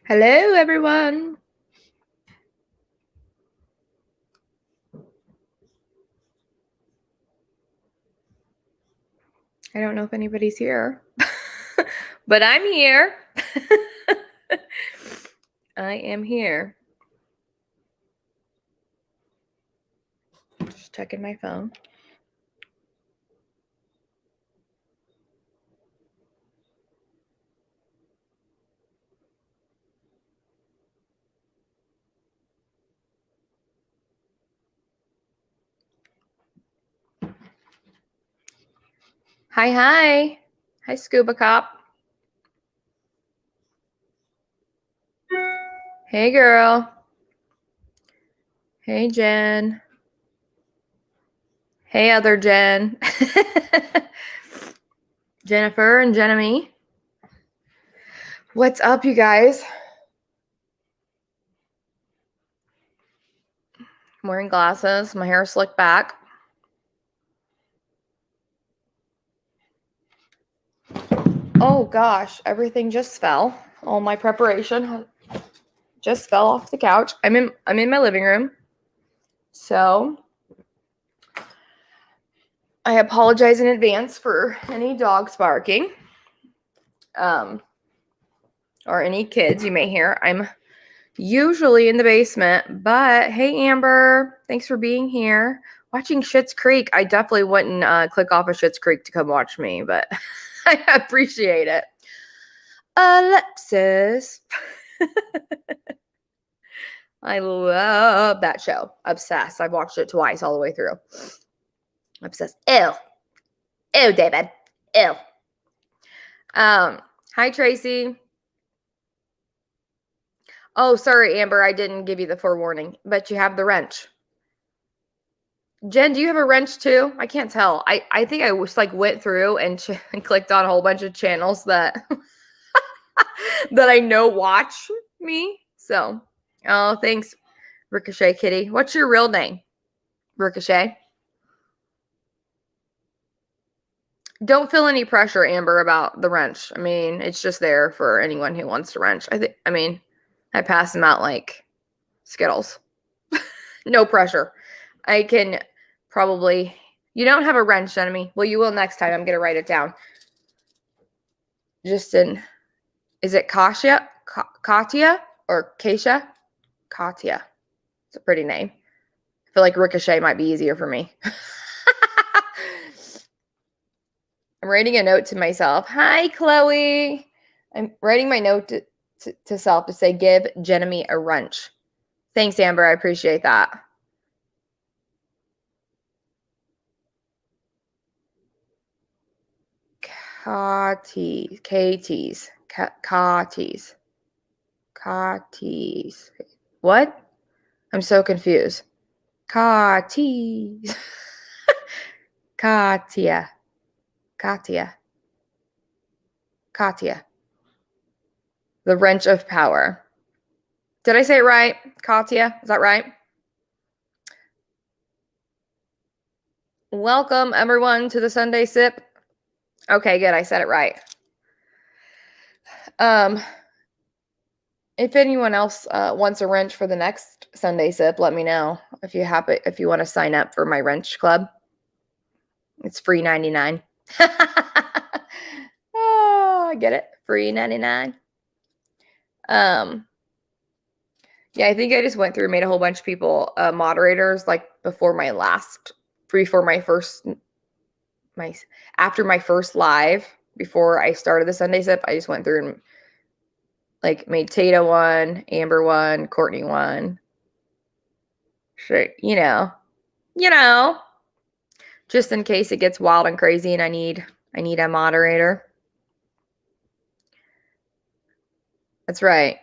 Hello, everyone. I don't know if anybody's here, but I'm here. I am here. Just checking my phone. Hi, hi. Hi, Scuba Cop. Hey, girl. Hey, Jen. Hey, other Jen. Jennifer and Jenemy. What's up, you guys? I'm wearing glasses. My hair slicked back. Oh, gosh. Everything just fell. All my preparation just fell off the couch. I'm in my living room. So I apologize in advance for any dogs barking, or any kids you may hear. I'm usually in the basement, but hey, Amber, thanks for being here. Watching Schitt's Creek. I definitely wouldn't click off of Schitt's Creek to come watch me, but I appreciate it. Alexis. I love that show. Obsessed. I've watched it twice all the way through. Obsessed. Ew. Ew, David. Ew. Hi, Tracy. Oh, sorry, Amber. I didn't give you the forewarning, but you have the wrench. Jen, do you have a wrench too? I can't tell. I think I just went through and clicked on a whole bunch of channels that that I know watch me. So, oh, thanks, Ricochet Kitty. What's your real name? Ricochet. Don't feel any pressure, Amber, about the wrench. I mean, it's just there for anyone who wants to wrench. I pass them out like Skittles. No pressure. I can probably. You don't have a wrench, enemy. Well, you will next time. I'm going to write it down. Is it Katia or Kasia? Katia. It's a pretty name. I feel like Ricochet might be easier for me. I'm writing a note to myself. Hi, Chloe. I'm writing my note to self to say, give Jenemy a wrench. Thanks, Amber. I appreciate that. Katie's. What? I'm so confused. Katies. Katia. The wrench of power. Did I say it right? Katia, is that right? Welcome, everyone, to the Sunday Sip. Okay, good. I said it right. If anyone else wants a wrench for the next Sunday Sip, let me know. If you want to sign up for my wrench club, it's free 99. Oh, I get it. Free 99. Yeah, I think I just went through and made a whole bunch of people moderators after my first live before I started the Sunday Sip. I just went through and made Tata one, Amber one, Courtney one. Sure, you know, just in case it gets wild and crazy and I need a moderator. That's right.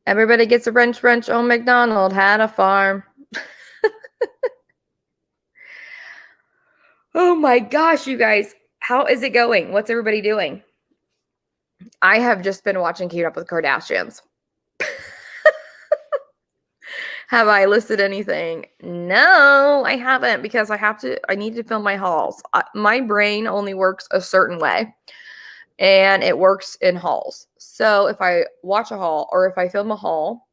Everybody gets a wrench. Oh, McDonald had a farm. Oh my gosh, you guys. How is it going? What's everybody doing? I have just been watching Keep Up with Kardashians. Have I listed anything? No, I haven't, because I need to film my hauls. My brain only works a certain way. and it works in hauls. So if I watch a haul or if I film a haul,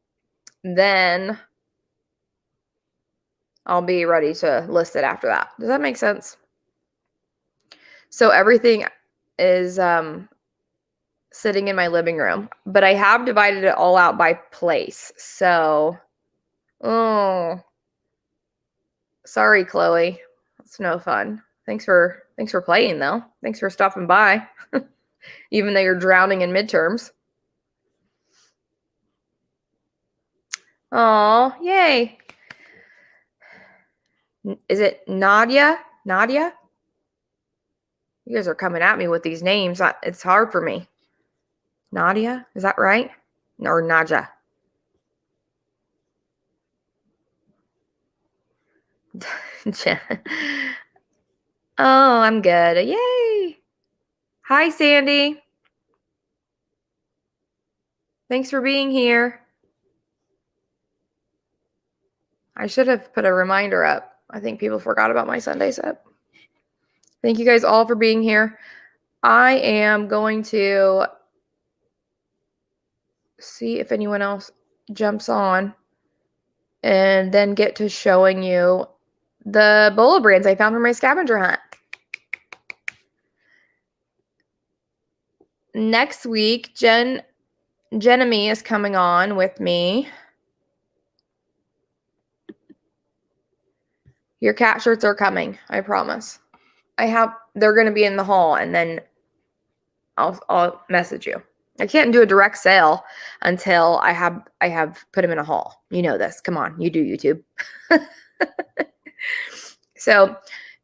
then I'll be ready to list it after that. Does that make sense? So everything is sitting in my living room, but I have divided it all out by place. So, oh, sorry, Chloe. That's no fun. Thanks for playing though. Thanks for stopping by, even though you're drowning in midterms. Oh, yay. Is it Nadia? Nadia? You guys are coming at me with these names. It's hard for me. Nadia? Is that right? Or Naja? Oh, I'm good. Yay. Hi, Sandy. Thanks for being here. I should have put a reminder up. I think people forgot about my Sunday set. Thank you guys all for being here. I am going to see if anyone else jumps on and then get to showing you the Bolo brands I found for my scavenger hunt. Next week, Jenemy is coming on with me. Your cat shirts are coming, I promise. They're going to be in the haul, and then I'll message you. I can't do a direct sale until I have put them in a haul. You know this. Come on, you do YouTube. So,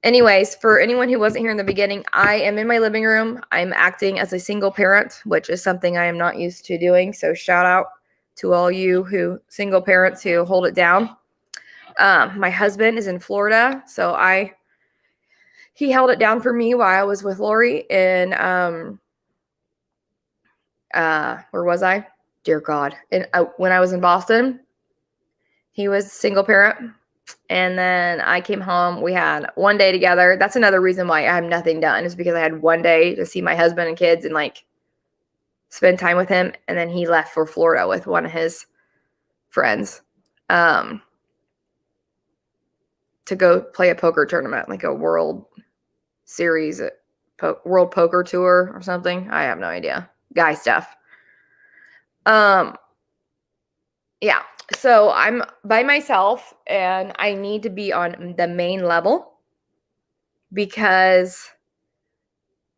anyways, for anyone who wasn't here in the beginning, I am in my living room. I'm acting as a single parent, which is something I am not used to doing. So, shout out to all you single parents who hold it down. My husband is in Florida, so he held it down for me while I was with Lori in where was I? Dear God. When I was in Boston, he was single parent. And then I came home. We had one day together. That's another reason why I have nothing done, is because I had one day to see my husband and kids and like spend time with him. And then he left for Florida with one of his friends to go play a poker tournament, like a World Series, World Poker Tour or something. I have no idea. Guy stuff. Yeah. So I'm by myself and I need to be on the main level because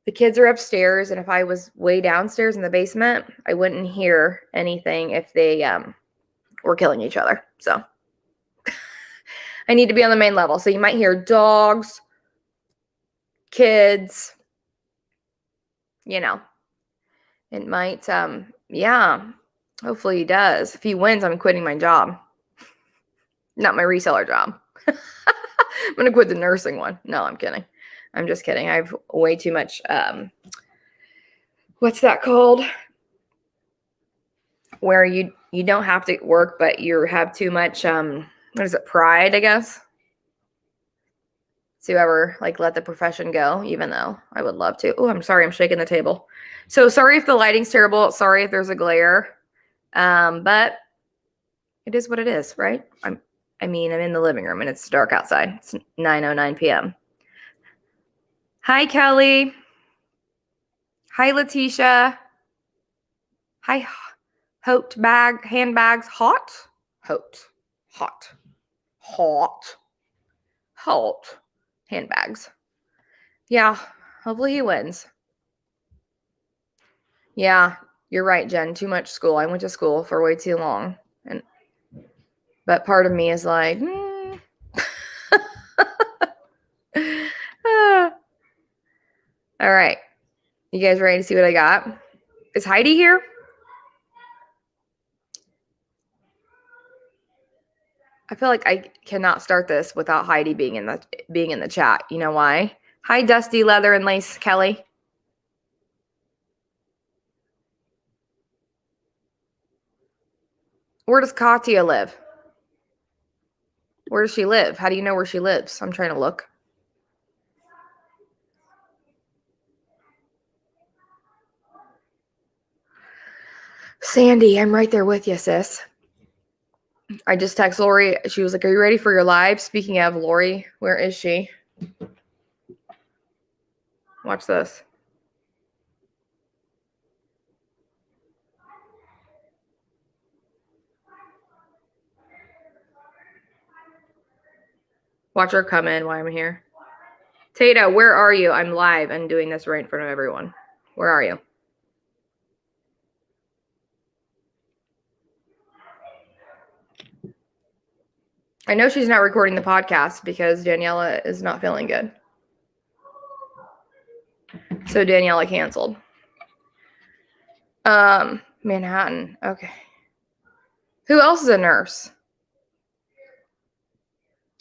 the kids are upstairs, and if I was way downstairs in the basement, I wouldn't hear anything if they were killing each other. So I need to be on the main level. So you might hear dogs, kids, it might, yeah, hopefully he does. If he wins, I'm quitting my job. Not my reseller job. I'm going to quit the nursing one. No, I'm kidding. I'm just kidding. I have way too much, what's that called? Where you don't have to work, but you have too much, what is it? Pride, I guess. To ever like let the profession go, even though I would love to. Oh, I'm sorry. I'm shaking the table. So sorry if the lighting's terrible. Sorry if there's a glare. But it is what it is, right? I'm in the living room and it's dark outside. It's 9:09 p.m. Hi, Kelly. Hi, Letitia. Hi, handbags. Hot handbags. Yeah, hopefully he wins. Yeah, you're right, Jen. Too much school. I went to school for way too long. But part of me is like, All right. You guys ready to see what I got? Is Heidi here? I feel like I cannot start this without Heidi being in the chat. You know why? Hi, Dusty Leather and Lace Kelly. Where does Katya live? Where does she live? How do you know where she lives? I'm trying to look. Sandy, I'm right there with you, sis. I just text Lori. She was like, are you ready for your live? Speaking of Lori, where is she? Watch this. Watch her come in while I'm here. Tata, where are you? I'm live and doing this right in front of everyone. Where are you? I know she's not recording the podcast because Daniela is not feeling good. So Daniela canceled. Manhattan. Okay. Who else is a nurse?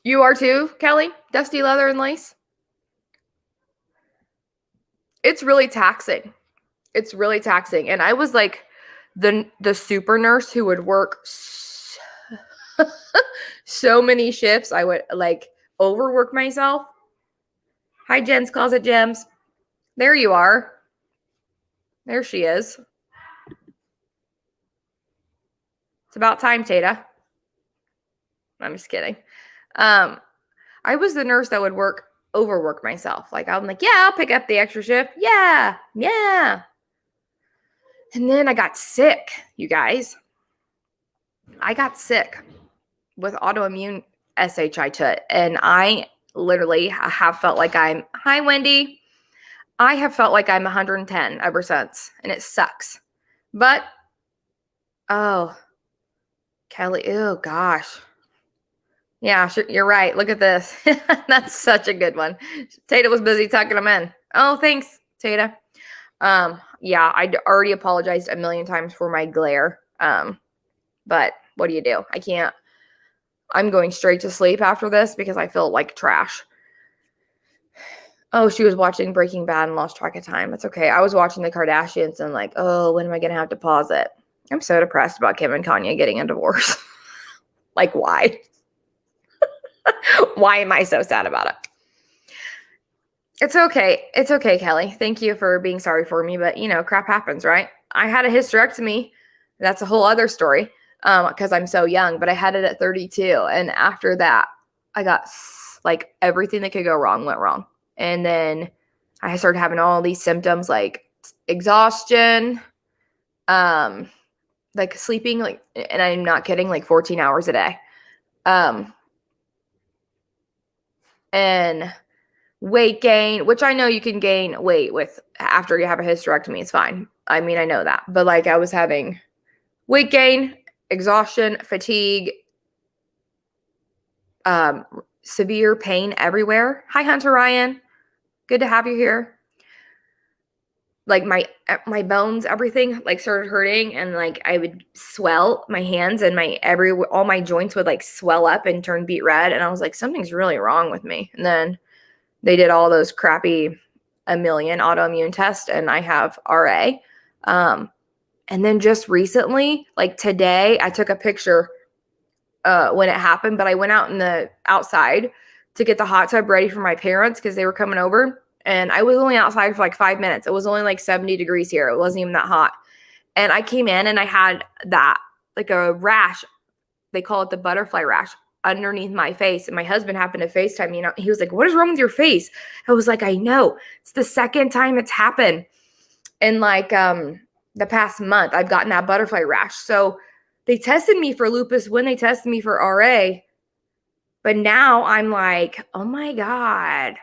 You are too, Kelly? Dusty leather and lace? It's really taxing. It's really taxing. And I was like the super nurse who would work so many shifts. I would like overwork myself. Hi, Jen's Closet Gems. There you are. There she is. It's about time, Tata. I'm just kidding. I was the nurse that would overwork myself. Like, I'm like, yeah, I'll pick up the extra shift. Yeah. And then I got sick, you guys. I got sick with autoimmune SHI. And I literally have felt like hi, Wendy. I have felt like I'm 110 ever since. And it sucks. But, oh, Kelly, oh gosh. Yeah, sure, you're right. Look at this. That's such a good one. Tata was busy tucking them in. Oh, thanks, Tata. Yeah, I already apologized a million times for my glare. But what do you do? I can't. I'm going straight to sleep after this because I feel like trash. Oh, she was watching Breaking Bad and lost track of time. It's okay. I was watching the Kardashians and like, oh, when am I going to have to pause it? I'm so depressed about Kim and Kanye getting a divorce. Like, why? Why am I so sad about it? It's okay. It's okay, Kelly. Thank you for being sorry for me, but crap happens, right? I had a hysterectomy. That's a whole other story because I'm so young, but I had it at 32. And after that, I got like everything that could go wrong went wrong. And then I started having all these symptoms like exhaustion, like sleeping, like, and I'm not kidding, like 14 hours a day. And weight gain, which I know you can gain weight with after you have a hysterectomy. It's fine. I mean, I know that. But like I was having weight gain, exhaustion, fatigue, severe pain everywhere. Hi, Hunter Ryan. Good to have you here. Like my bones, everything like started hurting, and like I would swell my hands and all my joints would like swell up and turn beet red. And I was like, something's really wrong with me. And then they did all those crappy a million autoimmune tests, and I have RA. And then just recently, like today, I took a picture when it happened, but I went out in the outside to get the hot tub ready for my parents because they were coming over. And I was only outside for like 5 minutes. It was only like 70 degrees here. It wasn't even that hot. And I came in and I had that, like a rash. They call it the butterfly rash underneath my face. And my husband happened to FaceTime me. He was like, what is wrong with your face? I was like, I know. It's the second time it's happened in like the past month. I've gotten that butterfly rash. So they tested me for lupus when they tested me for RA. But now I'm like, oh my God.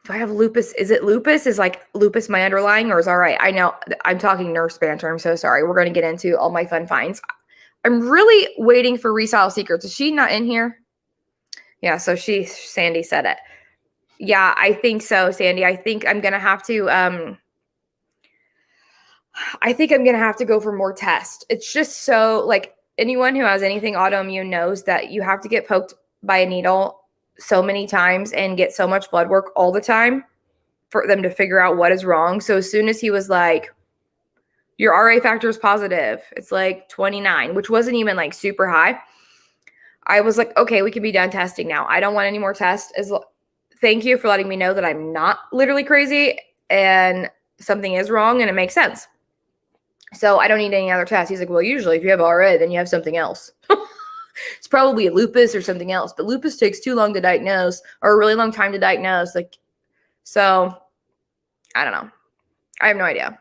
Do I have lupus? Is it lupus? Is like lupus my underlying, or is all right? I know I'm talking nurse banter. I'm so sorry. We're going to get into all my fun finds. I'm really waiting for Resale Secrets. Is she not in here? Yeah, so Sandy said it. Yeah, I think so, Sandy. I think I'm going to have to go for more tests. It's just so like anyone who has anything autoimmune knows that you have to get poked by a needle so many times and get so much blood work all the time for them to figure out what is wrong. So as soon as he was like, your RA factor is positive, it's like 29, which wasn't even like super high. I was like, okay, we can be done testing now. I don't want any more tests. Thank you for letting me know that I'm not literally crazy and something is wrong and it makes sense. So I don't need any other tests. He's like, well, usually if you have RA, then you have something else. It's probably a lupus or something else, but lupus takes too long to diagnose, or a really long time to diagnose. Like, so I don't know. I have no idea.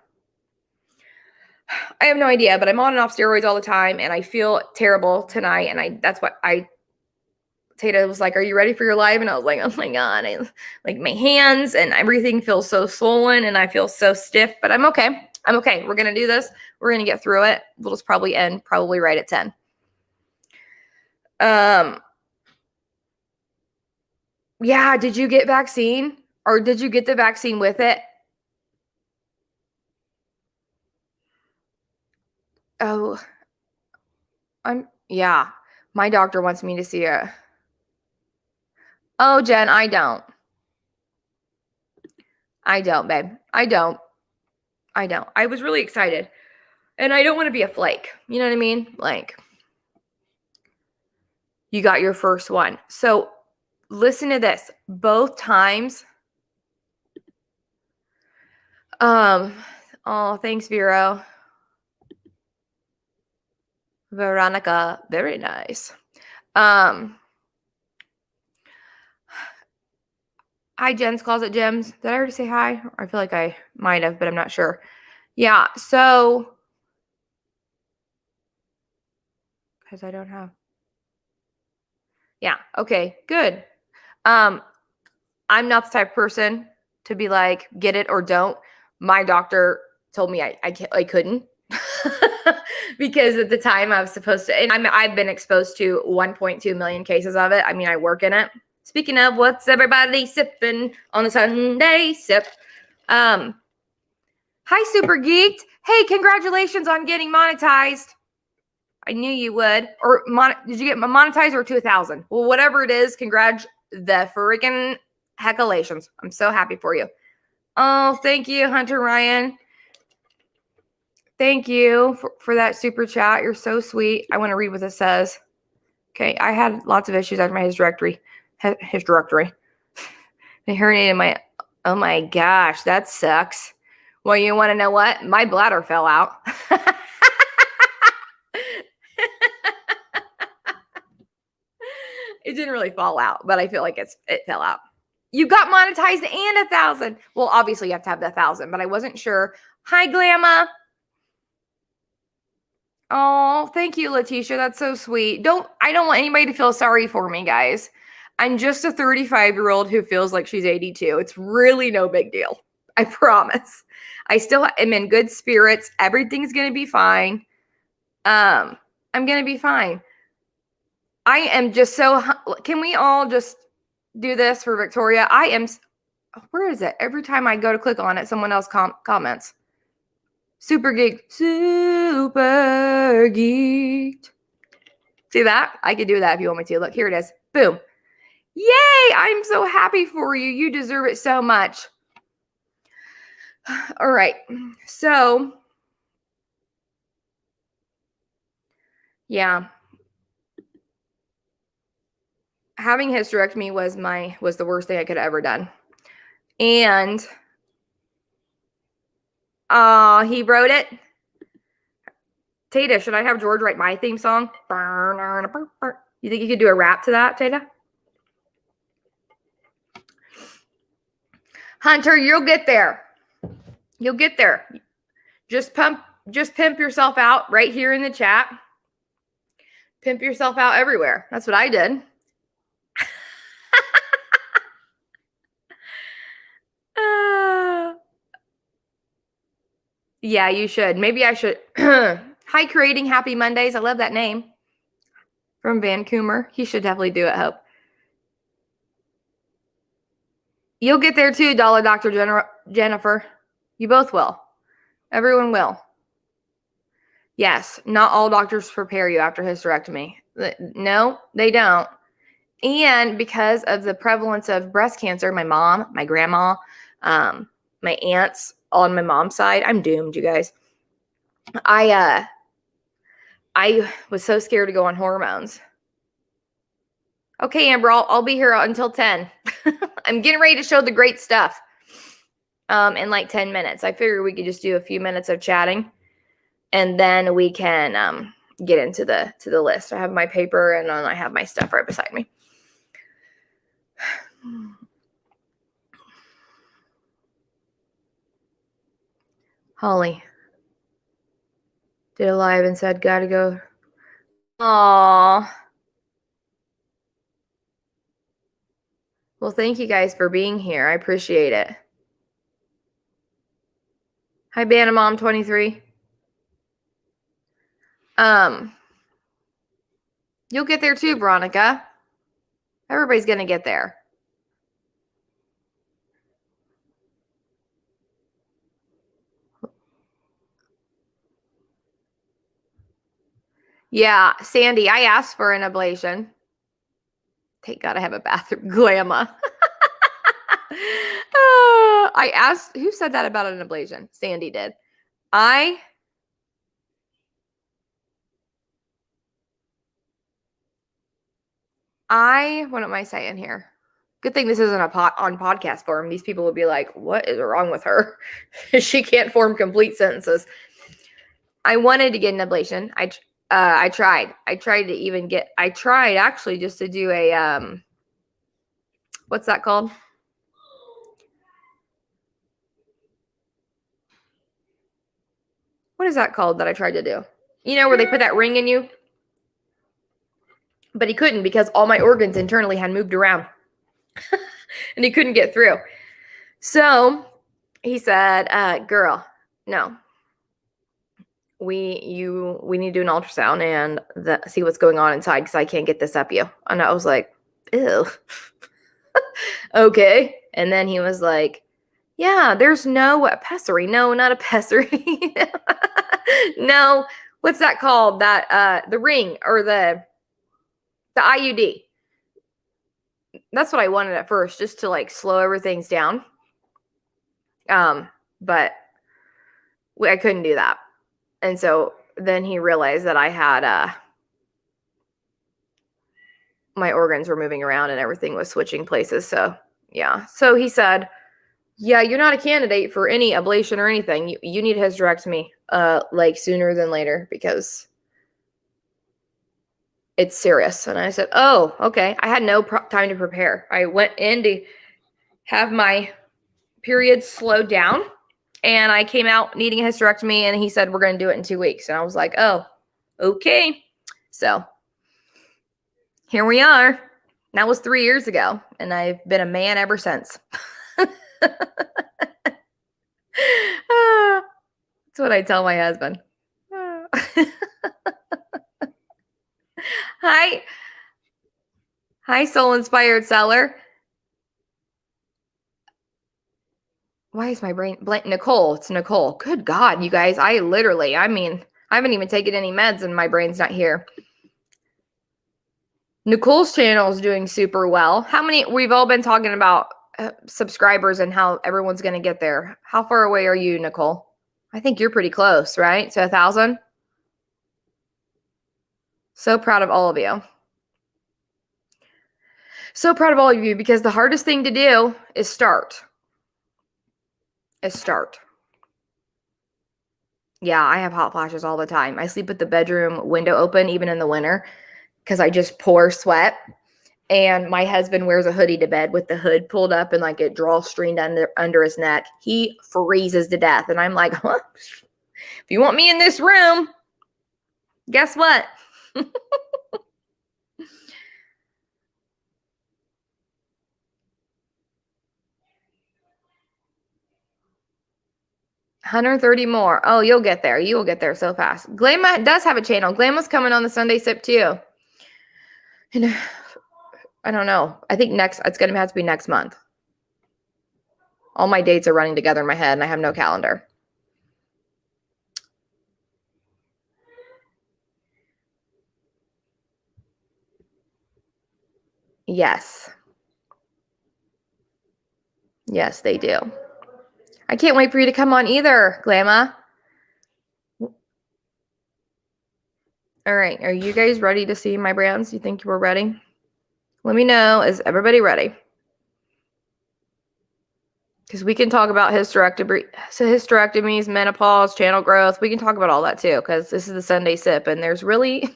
But I'm on and off steroids all the time, and I feel terrible tonight. And that's what Tata was like, are you ready for your live? And I was like, oh my God, like my hands and everything feels so swollen and I feel so stiff, but I'm okay. We're going to do this. We're going to get through it. We'll just probably end right at 10. Yeah. Did you get vaccine or did you get the vaccine with it? Oh, yeah. My doctor wants me to see it. Oh, Jen, I don't, babe. I don't. I was really excited and I don't want to be a flake. You know what I mean? Like, you got your first one. So listen to this. Both times. Oh, thanks, Vero. Veronica, very nice. Hi, Jen's Closet Gems. Did I already say hi? I feel like I might have, but I'm not sure. Yeah, so because I don't have. Yeah, okay, good. I'm not the type of person to be like, get it or don't. My doctor told me I couldn't. Because at the time I was supposed to, and I've been exposed to 1.2 million cases of it. I mean, I work in it. Speaking of, what's everybody sipping on a Sunday sip? Hi, Super Geeked. Hey, congratulations on getting monetized. I knew you would. Or did you get monetized or to 1,000? Well, whatever it is, the freaking heckalations. I'm so happy for you. Oh, thank you, Hunter Ryan. Thank you for that super chat. You're so sweet. I want to read what it says. Okay, I had lots of issues after my hysterectomy. They herniated my. Oh my gosh, that sucks. Well, you want to know what? My bladder fell out. It didn't really fall out, but I feel like it fell out. You got monetized and 1,000. Well, obviously you have to have the 1,000, but I wasn't sure. Hi, Glamma. Oh, thank you, Letitia. That's so sweet. I don't want anybody to feel sorry for me, guys. I'm just a 35-year-old who feels like she's 82. It's really no big deal. I promise. I still am in good spirits. Everything's going to be fine. I'm going to be fine. I am just so, can we all just do this for Victoria? Where is it? Every time I go to click on it, someone else comments. Super geeked. Super geeked. See that? I could do that if you want me to. Look, here it is. Boom. Yay! I'm so happy for you. You deserve it so much. All right. So, yeah. Having hysterectomy was the worst thing I could have ever done. And he wrote it. Tata, should I have George write my theme song? You think you could do a rap to that, Tata? Hunter, you'll get there. You'll get there. Just pimp yourself out right here in the chat. Pimp yourself out everywhere. That's what I did. Yeah, you should. Maybe I should. Hi, Creating Happy Mondays. I love that name. From Vancouver. He should definitely do it, Hope. You'll get there too, Dollar Dr. Jennifer. You both will. Everyone will. Yes, not all doctors prepare you after hysterectomy. No, they don't. And because of the prevalence of breast cancer, my mom, my grandma, my aunts on my mom's side, I'm doomed, you guys. I was so scared to go on hormones. Okay, Amber, I'll be here until 10. I'm getting ready to show the great stuff in like 10 minutes. I figured we could just do a few minutes of chatting. and then we can get into the list. I have my paper and then I have my stuff right beside me. Holly did a live and said, gotta go. Aww. Well, thank you guys for being here. I appreciate it. Hi, Banamom 23. You'll get there too, Veronica. Everybody's gonna get there. Yeah, Sandy, I asked for an ablation. Thank God I have a bathroom. Glamma. I asked, who said that about an ablation? Sandy did. What am I saying here? Good thing this isn't on podcast form. These people would be like, what is wrong with her? She can't form complete sentences. I wanted to get an ablation. I tried. I tried actually just to do a, what's that called? What is that called that I tried to do? You know, where they put that ring in you? But he couldn't because all my organs internally had moved around. And he couldn't get through. So he said, girl, no. We need to do an ultrasound and see what's going on inside because I can't get this up you. And I was like, ew. Okay. And then he was like, yeah, there's no pessary. No, not a pessary. No, what's that called? That the ring or the IUD. That's what I wanted at first, just to like slow everything down. But I couldn't do that. And so then he realized that I had my organs were moving around and everything was switching places. So yeah. So he said, yeah, you're not a candidate for any ablation or anything. You need to hysterectomy like sooner than later because it's serious. And I said, oh, okay. I had no time to prepare. I went in to have my periods slowed down and I came out needing a hysterectomy and he said, we're going to do it in 2 weeks. And I was like, oh, okay. So here we are. That was 3 years ago. And I've been a man ever since. That's what I tell my husband. Hi, soul inspired seller. Why is my brain blank? Nicole, it's Nicole. Good God, you guys. I haven't even taken any meds and my brain's not here. Nicole's channel is doing super well. We've all been talking about subscribers and how everyone's going to get there. How far away are you, Nicole? I think you're pretty close, right? To 1,000? So proud of all of you. So proud of all of you because the hardest thing to do is start. Yeah, I have hot flashes all the time. I sleep with the bedroom window open even in the winter because I just pour sweat. And my husband wears a hoodie to bed with the hood pulled up and like it drawstring under his neck. He freezes to death. And I'm like, huh? If you want me in this room, guess what? 130 more. Oh, you'll get there. You will get there so fast. Glamma does have a channel. Glamma's coming on the Sunday Sip too. And I don't know. I think it's going to have to be next month. All my dates are running together in my head and I have no calendar. Yes. Yes, they do. I can't wait for you to come on either, Glamma. All right. Are you guys ready to see my brands? You think we're ready? Let me know. Is everybody ready? Because we can talk about hysterectomies, menopause, channel growth. We can talk about all that too, because this is the Sunday sip, and there's really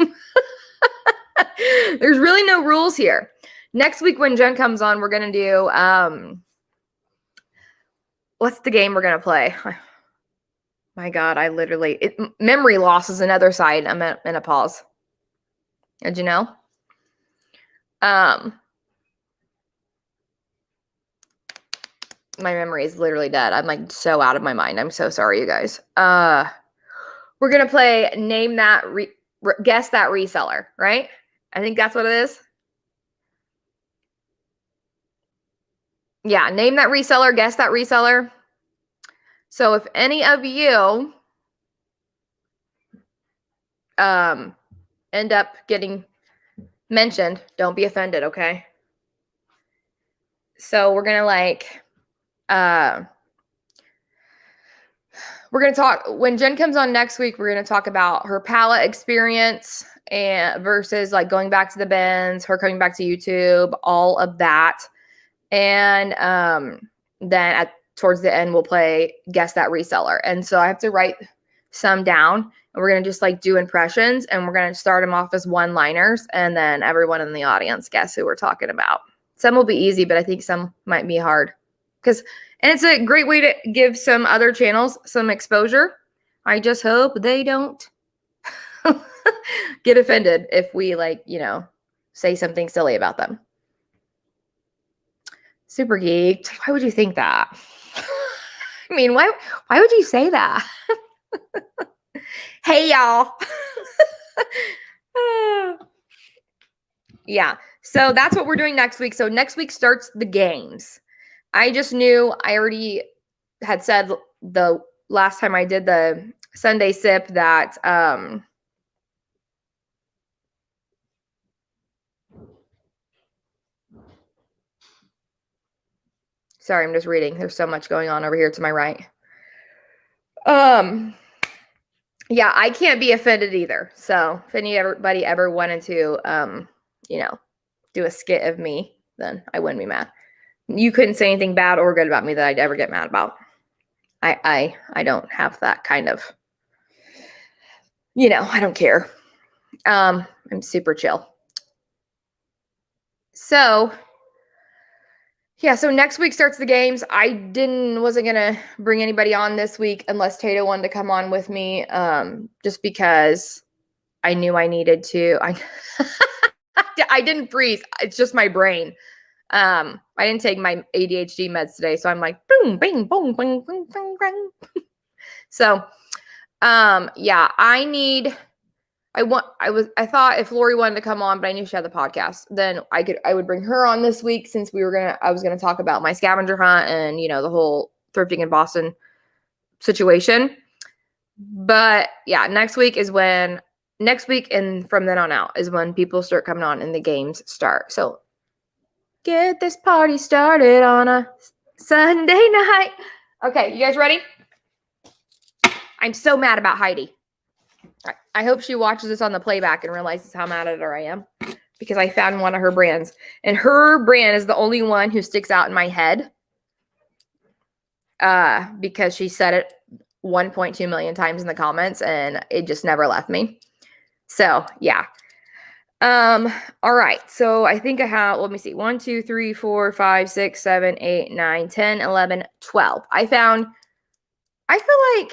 there's really no rules here. Next week when Jen comes on, we're gonna do what's the game we're gonna play? My God, memory loss is another side of menopause. Did you know? My memory is literally dead. I'm like so out of my mind. I'm so sorry, you guys. We're gonna play name that guess that reseller, right? I think that's what it is. Yeah, name that reseller, guess that reseller. So if any of you end up getting mentioned, don't be offended, okay? So we're gonna we're gonna talk when Jen comes on next week. We're gonna talk about her palette experience and versus like going back to the bins, her coming back to YouTube, all of that, and then towards the end we'll play guess that reseller. And so I have to write some down, and we're gonna just like do impressions, and we're gonna start them off as one-liners, and then everyone in the audience guess who we're talking about. Some will be easy, but I think some might be hard and it's a great way to give some other channels some exposure. I just hope they don't get offended if we say something silly about them. Super geeked. Why would you think that? I mean, why would you say that? Hey, y'all. Yeah. So that's what we're doing next week. So next week starts the games. I just knew I already had said the last time I did the Sunday sip that sorry, I'm just reading. There's so much going on over here to my right. Yeah, I can't be offended either. So if anybody ever wanted to do a skit of me, then I wouldn't be mad. You couldn't say anything bad or good about me that I'd ever get mad about. I don't have that kind of, I don't care. I'm super chill. So yeah, so next week starts the games. I wasn't gonna bring anybody on this week unless Tato wanted to come on with me, just because I knew I needed to. I didn't freeze. It's just my brain. I didn't take my ADHD meds today, so I'm like boom, bing, boom, bing, bing, bing, bing. So, yeah, I thought if Lori wanted to come on, but I knew she had the podcast, then I would bring her on this week since I was gonna talk about my scavenger hunt and the whole thrifting in Boston situation. But yeah, next week and from then on out is when people start coming on and the games start. So get this party started on a Sunday night. Okay, you guys ready? I'm so mad about Heidi. I hope she watches this on the playback and realizes how mad at her I am, because I found one of her brands, and her brand is the only one who sticks out in my head because she said it 1.2 million times in the comments and it just never left me. So yeah. All right. So I think I have, let me see, 1, 2, 3, 4, 5, 6, 7, 8, 9, 10, 11, 12. I feel like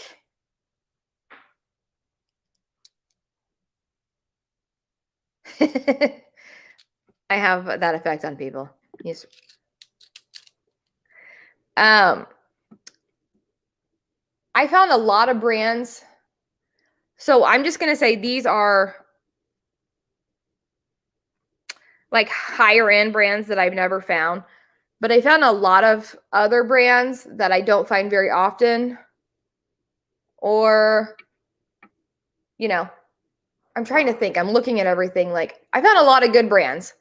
I have that effect on people. Yes. I found a lot of brands. So I'm just going to say these are like higher end brands that I've never found, but I found a lot of other brands that I don't find very often, or, I'm trying to think. I'm looking at everything. Like I found a lot of good brands,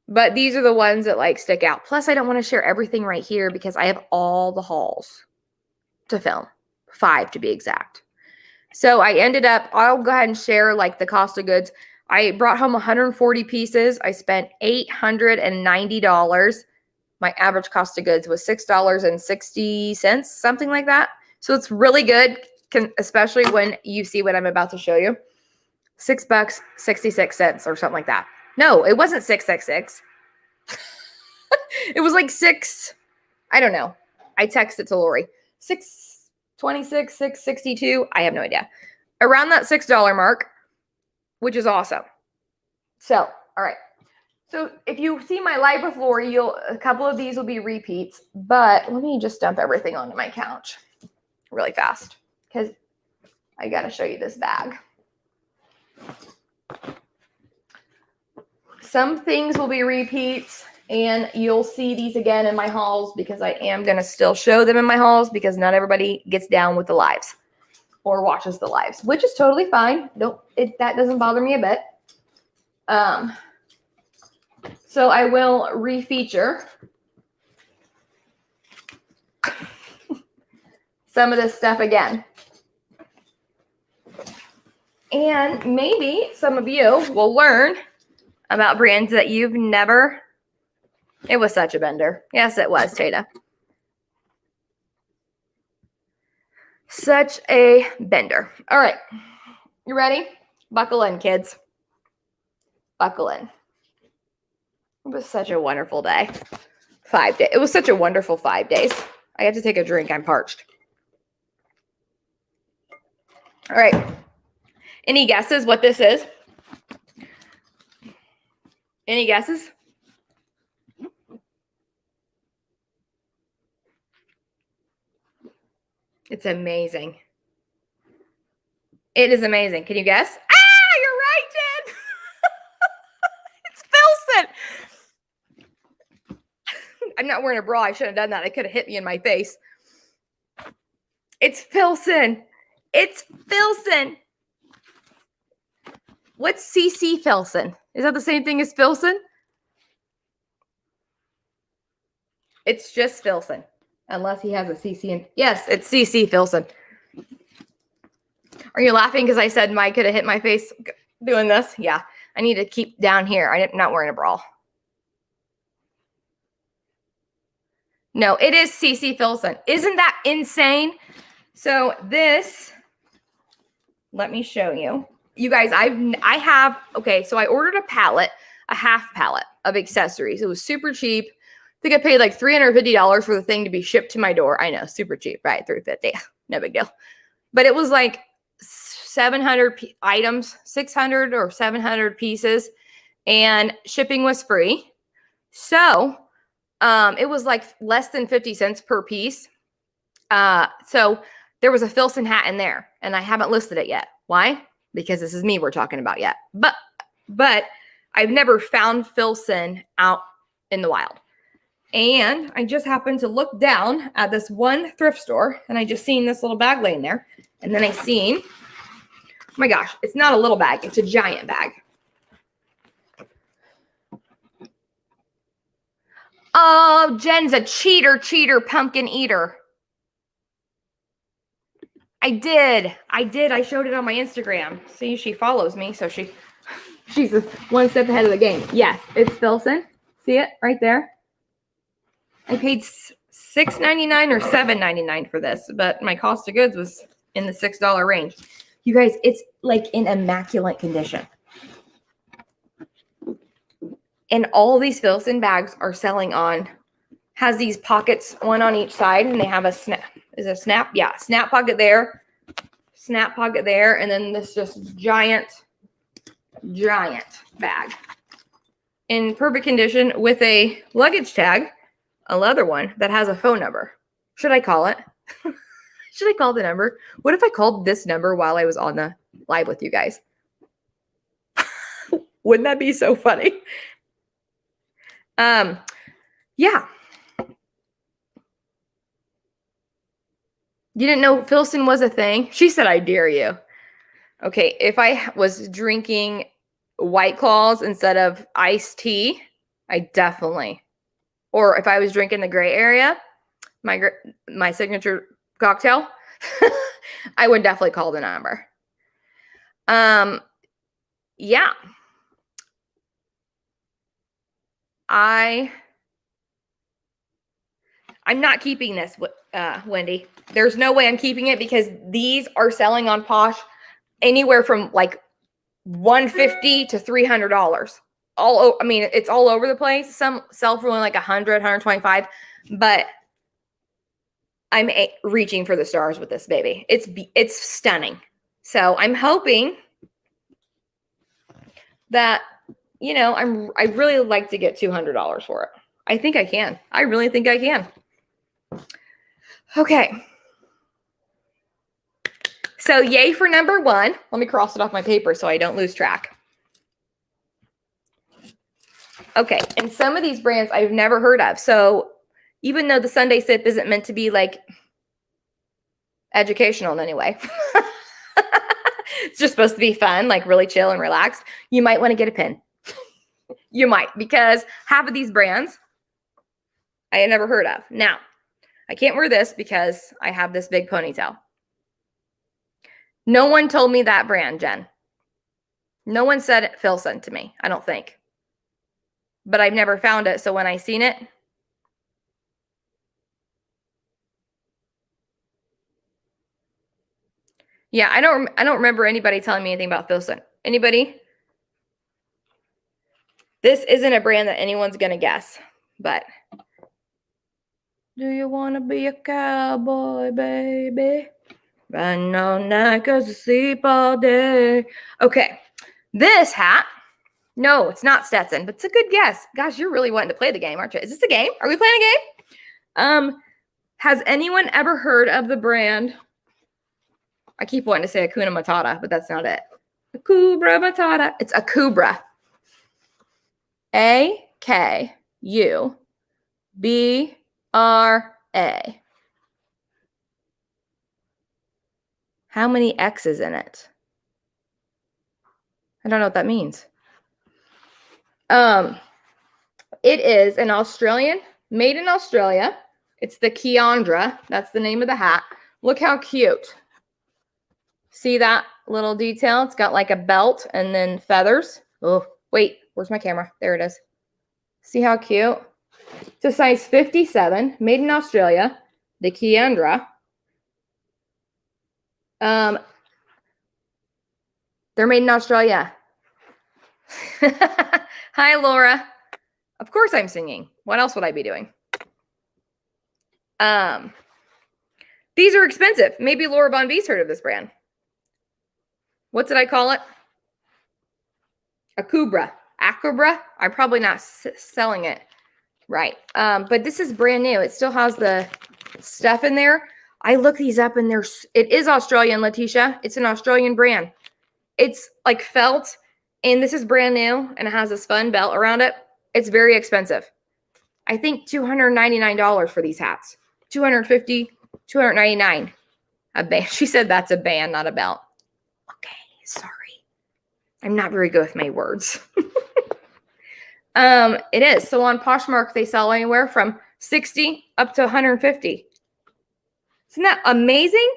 but these are the ones that like stick out. Plus I don't want to share everything right here because I have all the hauls to film, 5 to be exact. So I ended up, I'll go ahead and share like the cost of goods. I brought home 140 pieces. I spent $890. my average cost of goods was $6.60, something like that. So it's really good, especially when you see what I'm about to show you. $6.66 or something like that. No, it wasn't 666. It was like six. I don't know. I texted to Lori. 626, 662. I have no idea. Around that $6 mark, which is awesome. So, all right. So if you see my live with Lori, a couple of these will be repeats, but let me just dump everything onto my couch really fast because I got to show you this bag. Some things will be repeats, and you'll see these again in my hauls because I am going to still show them in my hauls because not everybody gets down with the lives or watches the lives, which is totally fine. That doesn't bother me a bit. So I will refeature some of this stuff again. And maybe some of you will learn about brands that you've never. It was such a bender. Yes, it was, Tata. Such a bender. All right. You ready? Buckle in, kids. Buckle in. It was such a wonderful day. 5 days. It was such a wonderful 5 days. I have to take a drink. I'm parched. All right. Any guesses what this is? Any guesses? It's amazing. It is amazing. Can you guess? Ah, you're right, Jen. It's Filson. I'm not wearing a bra. I should have done that. It could have hit me in my face. It's Filson. It's Filson. What's CC Filson? Is that the same thing as Filson? It's just Filson. Unless he has a CC in. Yes, it's CC Filson. Are you laughing because I said Mike could have hit my face doing this? Yeah. I need to keep down here. I'm not wearing a bra. No, it is CC Filson. Isn't that insane? So this, let me show you. You guys, I have, okay, so I ordered a half pallet of accessories. It was super cheap. I think I paid like $350 for the thing to be shipped to my door. I know, super cheap, right? $350. No big deal. But it was like 700 items, 600 or 700 pieces, and shipping was free. So it was like less than 50 cents per piece. So there was a Filson hat in there, and I haven't listed it yet. Why? Because this is me we're talking about yet. But I've never found Filson out in the wild. And I just happened to look down at this one thrift store, and I just seen this little bag laying there. And then I seen, oh my gosh, it's not a little bag. It's a giant bag. Oh, Jen's a cheater, pumpkin eater. I did. I showed it on my Instagram. See, she follows me, so she's one step ahead of the game. Yes, it's Filson. See it right there? I paid $6.99 or $7.99 for this, but my cost of goods was in the $6 range. You guys, it's like in immaculate condition. And all these Filson bags are selling on, has these pockets, one on each side, and they have a snap. Is it a snap? Yeah, snap pocket there, and then this just giant bag. In perfect condition with a luggage tag, a leather one that has a phone number. Should I call it? Should I call the number? What if I called this number while I was on the live with you guys? Wouldn't that be so funny? Yeah. You didn't know Filson was a thing? She said, I dare you. Okay, if I was drinking White Claws instead of iced tea, I definitely. Or if I was drinking the gray area, my signature cocktail, I would definitely call the number. Yeah. I I'm not keeping this, Wendy. There's no way I'm keeping it because these are selling on Posh anywhere from like $150 to $300. I mean, it's all over the place. Some sell for only like 100, 125, but I'm reaching for the stars with this baby. It's stunning. So I'm hoping that, you know, I really like to get $200 for it. I think I can. I really think I can. Okay. So yay for number 1. Let me cross it off my paper so I don't lose track. Okay. And some of these brands I've never heard of. So even though the Sunday sip isn't meant to be like educational in any way, it's just supposed to be fun, like really chill and relaxed. You might want to get a pin. You might, because half of these brands I had never heard of. Now, I can't wear this because I have this big ponytail. No one told me that brand, Jen. No one said it, Phil sent to me, I don't think. But I've never found it, so when I seen it, yeah, I don't remember anybody telling me anything about Filson. Anybody? This isn't a brand that anyone's gonna guess, but do you want to be a cowboy, baby? Run all night 'cause you sleep all day. Okay, this hat. No, it's not Stetson, but it's a good guess. Gosh, you're really wanting to play the game, aren't you? Is this a game? Are we playing a game? Has anyone ever heard of the brand? I keep wanting to say Hakuna Matata, but that's not it. Akubra Matata. It's Akubra. A-K-U-B-R-A. How many X's in it? I don't know what that means. It is an Australian, made in Australia. It's the Keandra. That's the name of the hat. Look how cute. See that little detail? It's got like a belt and then feathers. Oh, wait, where's my camera? There it is. See how cute? It's a size 57, made in Australia. The Keandra. They're made in Australia. Hi, Laura. Of course I'm singing. What else would I be doing? These are expensive. Maybe Laura Von B's heard of this brand. What did I call it? Akubra. Akubra? I'm probably not selling it right. But this is brand new. It still has the stuff in there. I looked these up and it is Australian, Letitia. It's an Australian brand. It's like felt, and this is brand new, and it has this fun belt around it. It's very expensive. I think $299 for these hats. $250, $299. A band. She said that's a band, not a belt. Okay, sorry. I'm not very good with my words. It is. So on Poshmark, they sell anywhere from $60 up to $150. Isn't that amazing?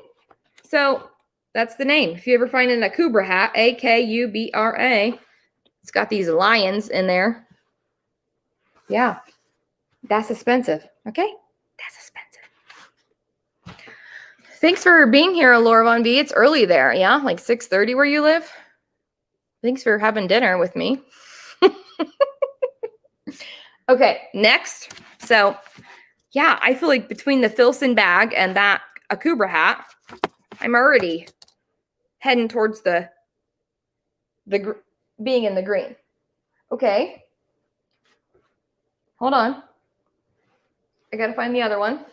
So that's the name. If you ever find an Akubra hat, A-K-U-B-R-A, it's got these lions in there. Yeah, that's expensive. Okay, that's expensive. Thanks for being here, Laura Von B. It's early there, yeah? Like 6:30 where you live? Thanks for having dinner with me. Okay, next. So, yeah, I feel like between the Filson bag and that Akubra hat, I'm already heading towards the being in the green. Okay. Hold on. I got to find the other one.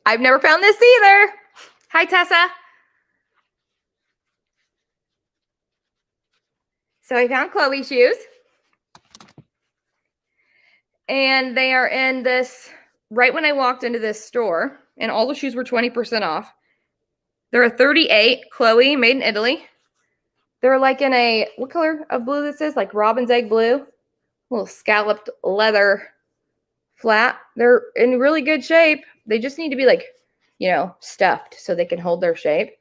I've never found this either. Hi, Tessa. So I found Chloe's shoes. And they are in this, right when I walked into this store, and all the shoes were 20% off. They're a 38 Chloe, made in Italy. They're like in a, what color of blue this is? Like robin's egg blue. Little scalloped leather flat. They're in really good shape. They just need to be like you know, stuffed so they can hold their shape.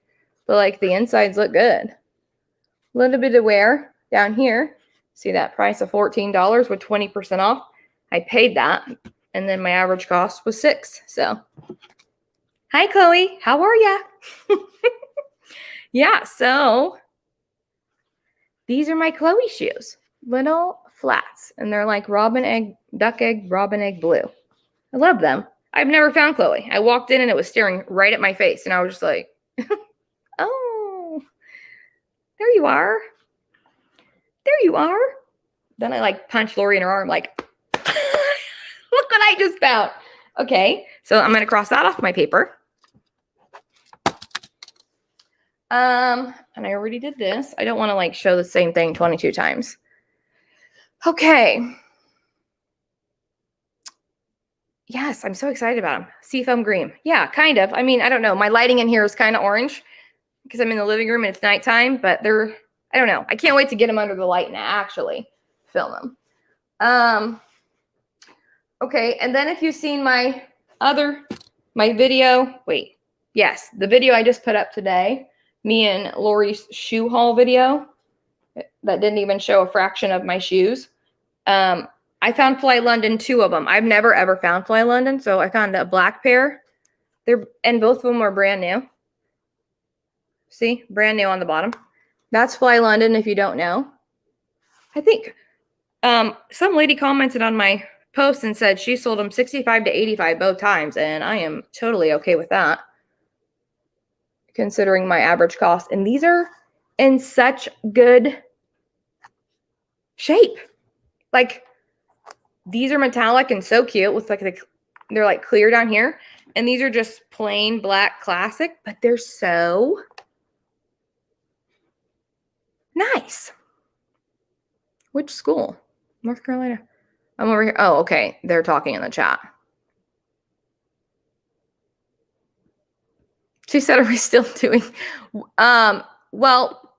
But like the insides look good. A little bit of wear down here. See that price of $14 with 20% off? I paid that. And then my average cost was $6. So, hi, Chloe. How are ya? Yeah, so these are my Chloe shoes. Little flats. And they're like duck egg, robin egg blue. I love them. I've never found Chloe. I walked in and it was staring right at my face. And I was just like, oh, there you are. There you are. Then I like punched Lori in her arm like, look what I just found. Okay, so I'm going to cross that off my paper. And I already did this. I don't want to like show the same thing 22 times. Okay. Yes, I'm so excited about them. Seafoam green. Yeah, kind of. I mean, I don't know. My lighting in here is kind of orange because I'm in the living room and it's nighttime, but they're, I don't know. I can't wait to get them under the light and actually film them. Okay, and then if you've seen my video, yes, the video I just put up today, me and Lori's shoe haul video that didn't even show a fraction of my shoes. I found Fly London, 2 of them. I've never ever found Fly London, so I found a black pair. And both of them were brand new. See, brand new on the bottom. That's Fly London if you don't know. I think some lady commented on my post and said she sold them 65 to 85 both times, and I am totally okay with that, considering my average cost. And these are in such good shape. Like, these are metallic and so cute with like they're like clear down here. And these are just plain black classic, but they're so nice. Which school? North Carolina. I'm over here. Oh, okay. They're talking in the chat. She said, are we still doing? Well,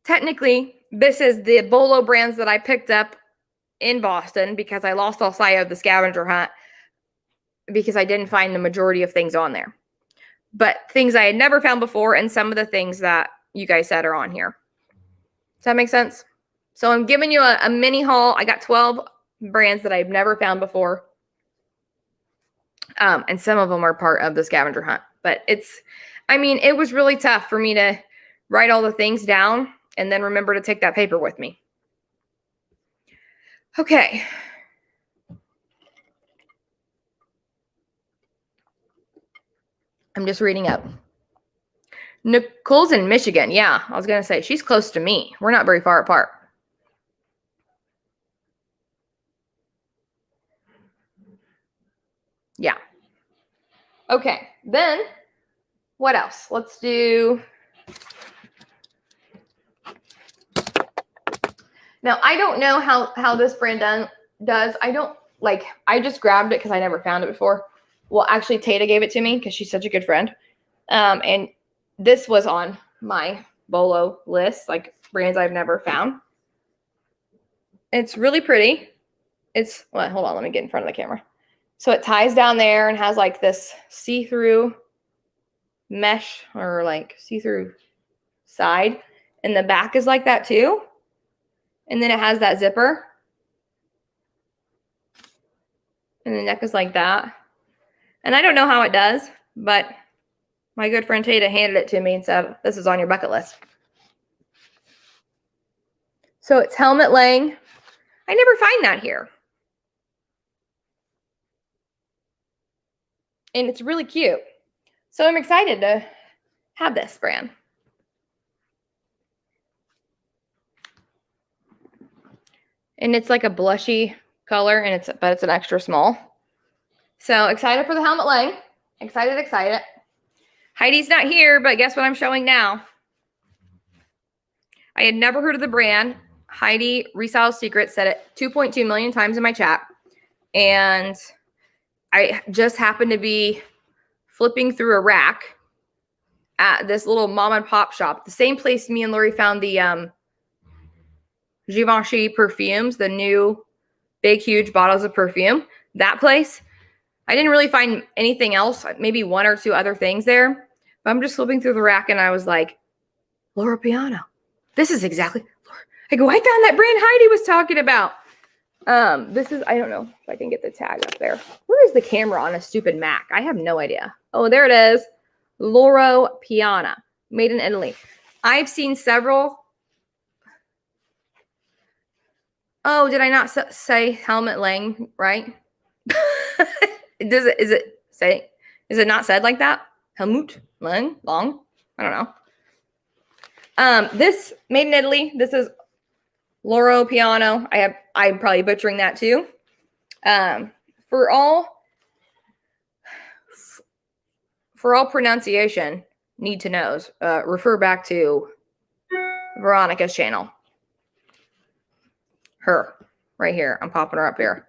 technically, this is the Bolo brands that I picked up in Boston because I lost all sight of the scavenger hunt because I didn't find the majority of things on there. But things I had never found before and some of the things that you guys said are on here. Does that make sense? So I'm giving you a mini haul. I got 12 brands that I've never found before. And some of them are part of the scavenger hunt. But it was really tough for me to write all the things down and then remember to take that paper with me. Okay. I'm just reading up. Nicole's in Michigan. Yeah, I was going to say, she's close to me. We're not very far apart. Yeah. Okay, then what else? Let's do... Now, I don't know how this brand does. I just grabbed it because I never found it before. Well, actually, Tata gave it to me because she's such a good friend. And this was on my Bolo list, like brands I've never found. It's really pretty. Hold on, let me get in front of the camera. So it ties down there and has like this see-through mesh or like see-through side. And the back is like that too. And then it has that zipper. And the neck is like that. And I don't know how it does, but my good friend Tata handed it to me and said, this is on your bucket list. So it's helmet laying. I never find that here. And it's really cute. So I'm excited to have this brand. And it's like a blushy color, and but it's an extra small. So excited for the helmet laying. Excited. Heidi's not here, but guess what I'm showing now? I had never heard of the brand. Heidi, Reseller Secret, said it 2.2 million times in my chat. And I just happened to be flipping through a rack at this little mom and pop shop. The same place me and Lori found the Givenchy perfumes, the new big, huge bottles of perfume. That place, I didn't really find anything else, maybe one or two other things there. But I'm just flipping through the rack and I was like, Loro Piana. This is exactly. I go, I found that brand Heidi was talking about. This is, I don't know if I can get the tag up there. Where is the camera on a stupid Mac? I have no idea. Oh, there it is. Loro Piana, made in Italy. I've seen several. Oh, did I not say Helmut Lang, right? Is it not said like that? Helmut Lang, long? I don't know. This made in Italy. This is Loro Piano. I'm probably butchering that too. For all pronunciation need to knows, refer back to Veronica's channel. Her right here. I'm popping her up here.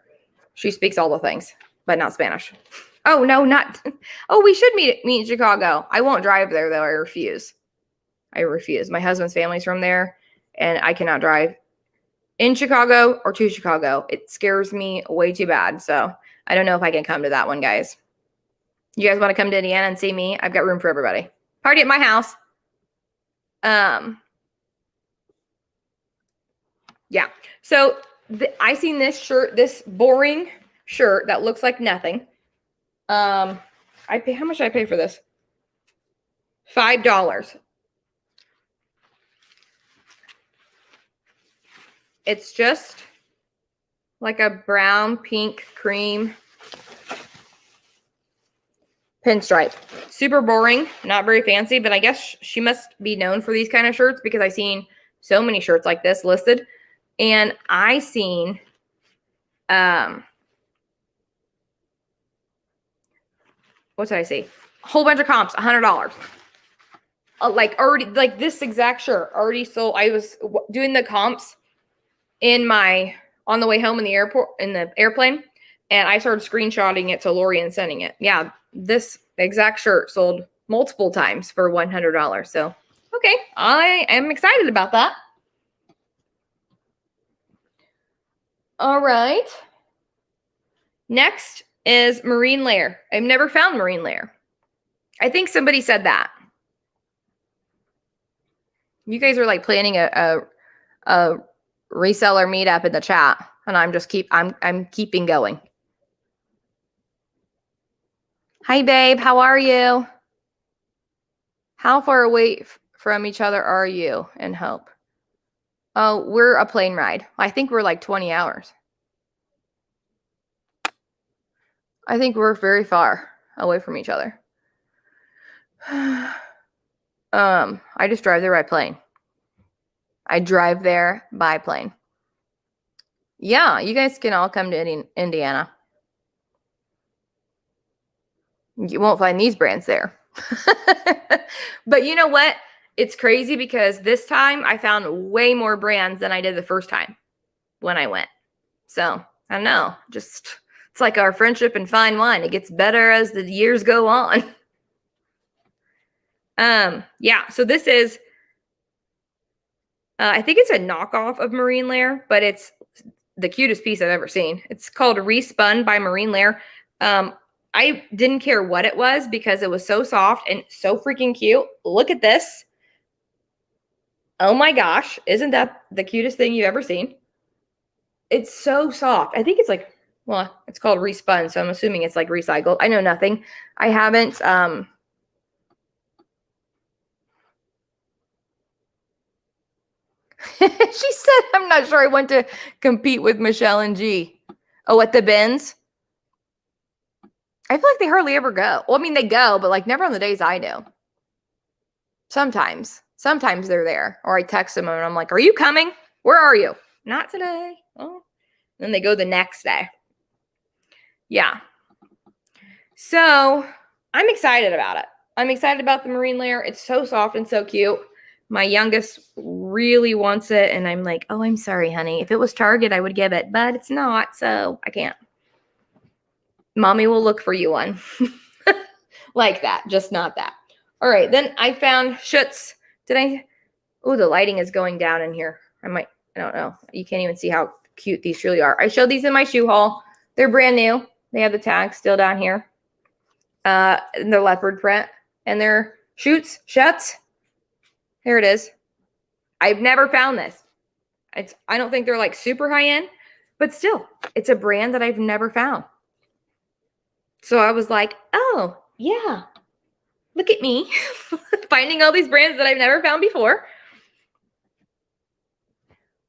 She speaks all the things, but not Spanish. Oh no, not. Oh, we should meet in Chicago. I won't drive there though. I refuse. My husband's family's from there, and I cannot drive in Chicago or to Chicago. It scares me way too bad. So I don't know if I can come to that one, guys. You guys want to come to Indiana and see me? I've got room for everybody. Party at my house. Yeah. So I seen this shirt, this boring shirt that looks like nothing. How much did I pay for this? $5. It's just like a brown, pink, cream pinstripe. Super boring, not very fancy, but I guess she must be known for these kind of shirts because I've seen so many shirts like this listed. And I seen what did I see? A whole bunch of comps, $100. Like already, like this exact shirt already sold. I was doing the comps on the way home in the airplane, and I started screenshotting it to Lori and sending it. Yeah, this exact shirt sold multiple times for $100. So, okay, I am excited about that. All right. Next is Marine Layer. I've never found Marine Layer. I think somebody said that. You guys are like planning a reseller meetup in the chat, and I'm keeping going. Hi, babe. How are you? How far away from each other are you and Hope? Oh, we're a plane ride. I think we're like 20 hours. I think we're very far away from each other. I just drive there by plane. I drive there by plane. Yeah, you guys can all come to Indiana. You won't find these brands there. But you know what? It's crazy because this time I found way more brands than I did the first time when I went. So, I don't know. Just, it's like our friendship and fine wine. It gets better as the years go on. Yeah, so this is, I think it's a knockoff of Marine Layer, but it's the cutest piece I've ever seen. It's called Respun by Marine Layer. I didn't care what it was because it was so soft and so freaking cute. Look at this. Oh my gosh. Isn't that the cutest thing you've ever seen? It's so soft. I think it's like, well, it's called Respun, so I'm assuming it's like recycled. I know nothing. I haven't, she said, I'm not sure I want to compete with Michelle and G. Oh, at the bins? I feel like they hardly ever go. Well, I mean, they go, but like never on the days I do. Sometimes they're there. Or I text them and I'm like, are you coming? Where are you? Not today. Oh. Then they go the next day. Yeah. So I'm excited about it. I'm excited about the Marine Layer. It's so soft and so cute. My youngest really wants it. And I'm like, oh, I'm sorry, honey. If it was Target, I would give it. But it's not, so I can't. Mommy will look for you one. Like that. Just not that. All right. Then I found Schutz. Oh, the lighting is going down in here. I don't know. You can't even see how cute these truly are. I showed these in my shoe haul. They're brand new. They have the tag still down here. The leopard print. And their shuts. Here it is. I've never found this. I don't think they're like super high end, but still, it's a brand that I've never found. So I was like, oh, yeah, look at me finding all these brands that I've never found before.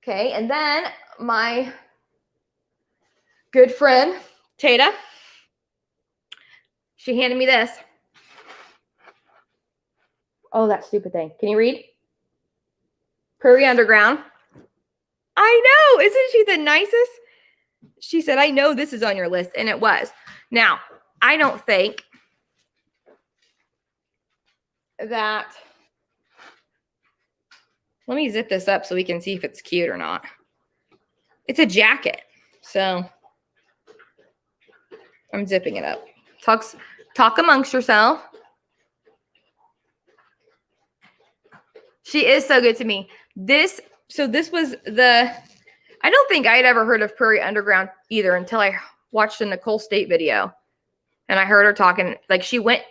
Okay, and then my good friend, Tata, she handed me this. Oh, that stupid thing. Can you read? Prairie Underground. I know. Isn't she the nicest? She said, I know this is on your list. And it was. Now, I don't think that. Let me zip this up so we can see if it's cute or not. It's a jacket. So I'm zipping it up. Talk amongst yourself. She is so good to me. This was I don't think I had ever heard of Prairie Underground either until I watched a Nicole State video. And I heard her talking, like she went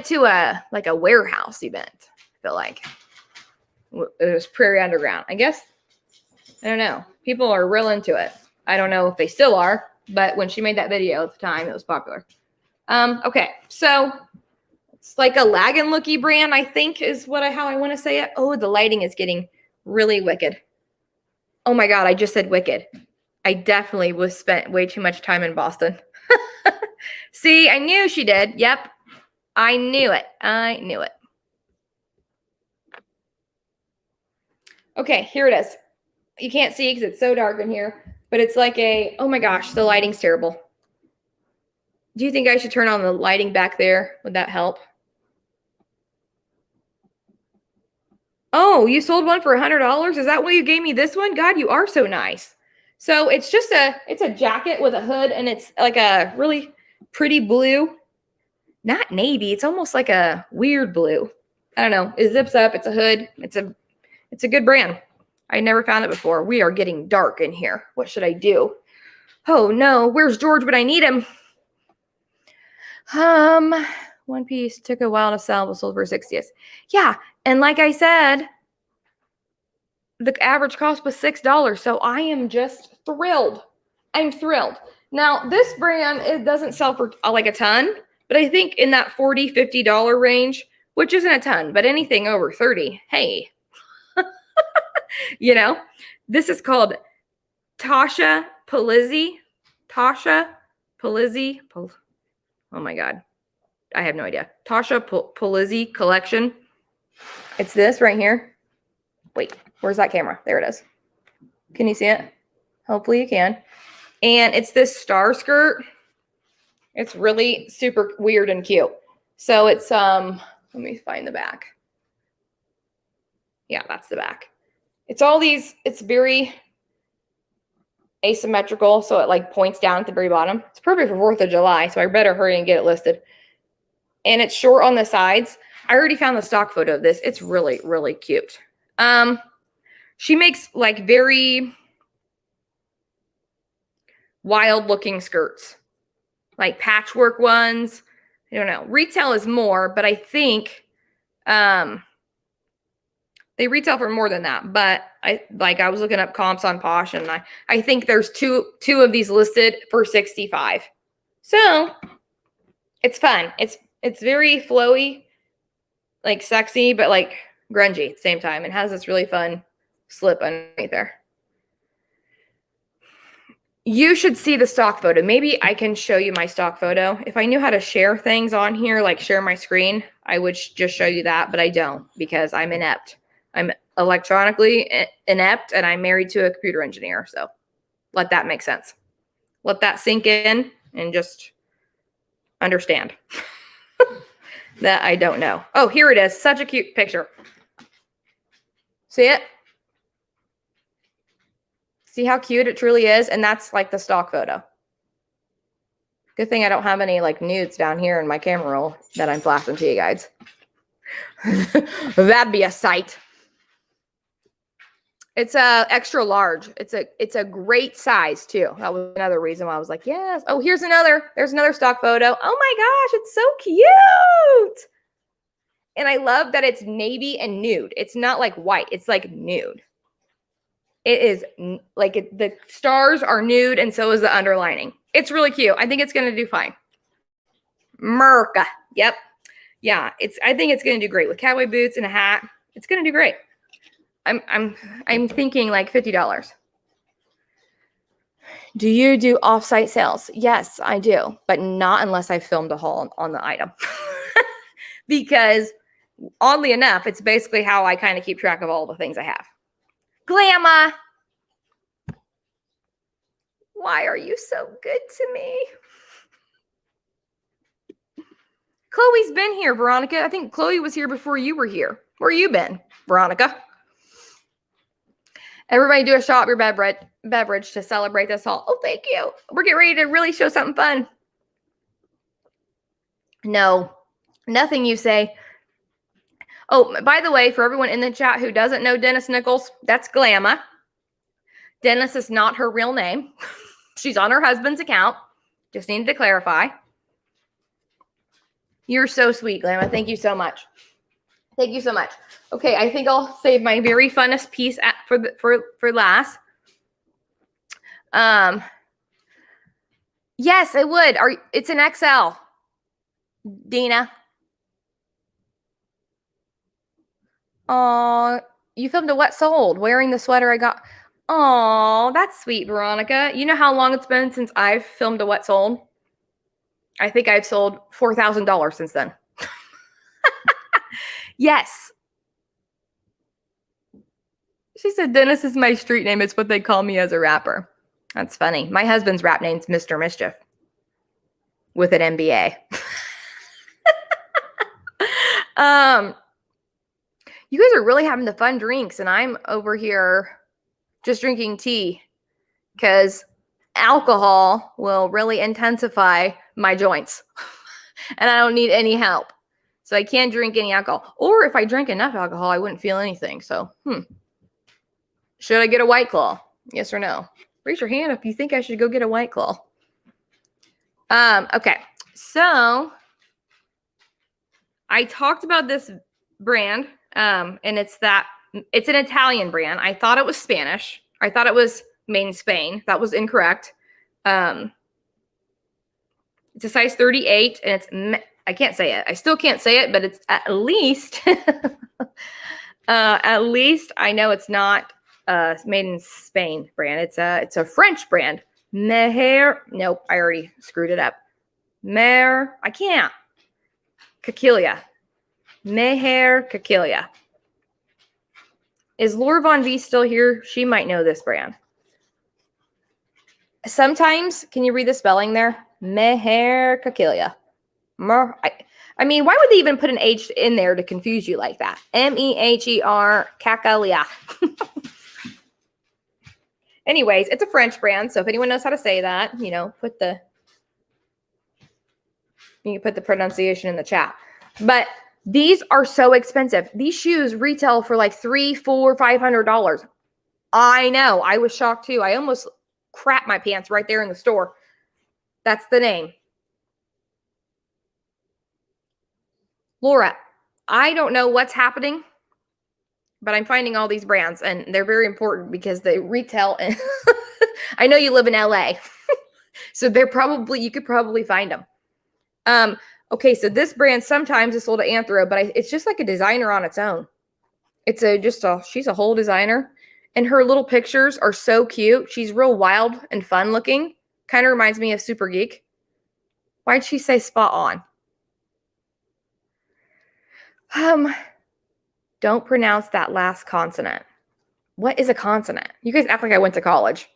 to a warehouse event, I feel like. It was Prairie Underground. I guess, I don't know. People are real into it. I don't know if they still are, but when she made that video at the time, it was popular. Okay, so it's like a Lagan looky brand, I think is how I want to say it. Oh, the lighting is getting really wicked. Oh my God, I just said wicked. I definitely spent way too much time in Boston. See, I knew she did. Yep, I knew it. Okay, here it is. You can't see because it's so dark in here, but it's like oh my gosh, the lighting's terrible. Do you think I should turn on the lighting back there? Would that help? Oh, you sold one for $100? Is that why you gave me this one? God, you are so nice. So it's just it's a jacket with a hood, and it's like a really pretty blue. Not navy. It's almost like a weird blue. I don't know. It zips up. It's a hood. It's a good brand. I never found it before. We are getting dark in here. What should I do? Oh no, where's George when I need him? One piece took a while to sell, but sold for 60th. Yeah, and like I said, the average cost was $6, so I am just thrilled. I'm thrilled. Now, this brand, it doesn't sell for like a ton, but I think in that $40, $50 range, which isn't a ton, but anything over 30, hey. You know, this is called Tasha Polizzi. Tasha Polizzi. Oh my God. I have no idea. Tasha Polizzi collection. It's this right here. Wait, where's that camera? There it is. Can you see it? Hopefully you can. And it's this star skirt. It's really super weird and cute. So it's, let me find the back. Yeah, that's the back. It's all these, it's very asymmetrical, so it like points down at the very bottom. It's perfect for 4th of July, so I better hurry and get it listed. And it's short on the sides. I already found the stock photo of this. It's really, really cute. She makes like very wild looking skirts, like patchwork ones. I don't know. Retail is more, but I think they retail for more than that. But I was looking up comps on Posh, and I think there's two of these listed for $65. So it's fun. It's very flowy, like sexy, but like grungy at the same time. It has this really fun slip underneath there. You should see the stock photo. Maybe I can show you my stock photo. If I knew how to share things on here, like share my screen, I would just show you that, but I don't because I'm inept. I'm electronically inept, and I'm married to a computer engineer. So let that make sense. Let that sink in and just understand that I don't know. Oh, here it is. Such a cute picture. See it? See how cute it truly is? And that's like the stock photo. Good thing I don't have any like nudes down here in my camera roll that I'm flashing to you guys. That'd be a sight. It's a extra large. It's a great size too. That was another reason why I was like, yes. Oh, here's another. There's another stock photo. Oh my gosh, it's so cute. And I love that it's navy and nude. It's not like white. It's like nude. It is like the stars are nude and so is the underlining. It's really cute. I think it's going to do fine. Merca. Yep. Yeah, I think it's going to do great with cowboy boots and a hat. It's going to do great. I'm thinking like $50. Do you do off-site sales? Yes, I do, but not unless I've filmed a haul on the item. Because oddly enough, it's basically how I kind of keep track of all the things I have. Glamma, why are you so good to me? Chloe's been here, Veronica. I think Chloe was here before you were here. Where you been, Veronica? Everybody do a shot of your beverage to celebrate this haul. Oh, thank you. We're getting ready to really show something fun. No, nothing you say. Oh, by the way, for everyone in the chat who doesn't know Dennis Nichols, that's Glamma. Dennis is not her real name. She's on her husband's account. Just needed to clarify. You're so sweet, Glamma. Thank you so much. Thank you so much. Okay, I think I'll save my very funnest piece for last. Yes, it would. It's an XL, Dina. Oh, you filmed a wet sold wearing the sweater I got. Oh, that's sweet, Veronica. You know how long it's been since I've filmed a wet sold? I think I've sold $4,000 since then. Yes. She said, Dennis is my street name. It's what they call me as a rapper. That's funny. My husband's rap name's Mr. Mischief with an MBA. You guys are really having the fun drinks, and I'm over here just drinking tea because alcohol will really intensify my joints, and I don't need any help. So I can't drink any alcohol. Or if I drank enough alcohol, I wouldn't feel anything. So, should I get a White Claw? Yes or no? Raise your hand if you think I should go get a White Claw. Okay. So I talked about this brand, and it's an Italian brand. I thought it was Spanish. I thought it was made in Spain. That was incorrect. It's a size 38, and it's I can't say it. I still can't say it, but it's at least at least I know it's not made in Spain brand. It's a French brand. Meher. Nope, I already screwed it up. I can't. Cacilia. Meher Cacilia. Is Laura Von V still here? She might know this brand. Sometimes, can you read the spelling there? Meher Cacilia. I mean, why would they even put an H in there to confuse you like that? Meher Cacilia. Anyways, it's a French brand, so if anyone knows how to say that, you can put the pronunciation in the chat. But these are so expensive. These shoes retail for like $300, $400, $500. I know. I was shocked too. I almost crapped my pants right there in the store. That's the name. Laura, I don't know what's happening, but I'm finding all these brands, and they're very important because they retail. And I know you live in LA, so you could probably find them. Okay, so this brand sometimes is sold at Anthro, but it's just like a designer on its own. She's a whole designer, and her little pictures are so cute. She's real wild and fun looking. Kind of reminds me of Super Geek. Why'd she say spot on? Don't pronounce that last consonant. What is a consonant? You guys act like I went to college.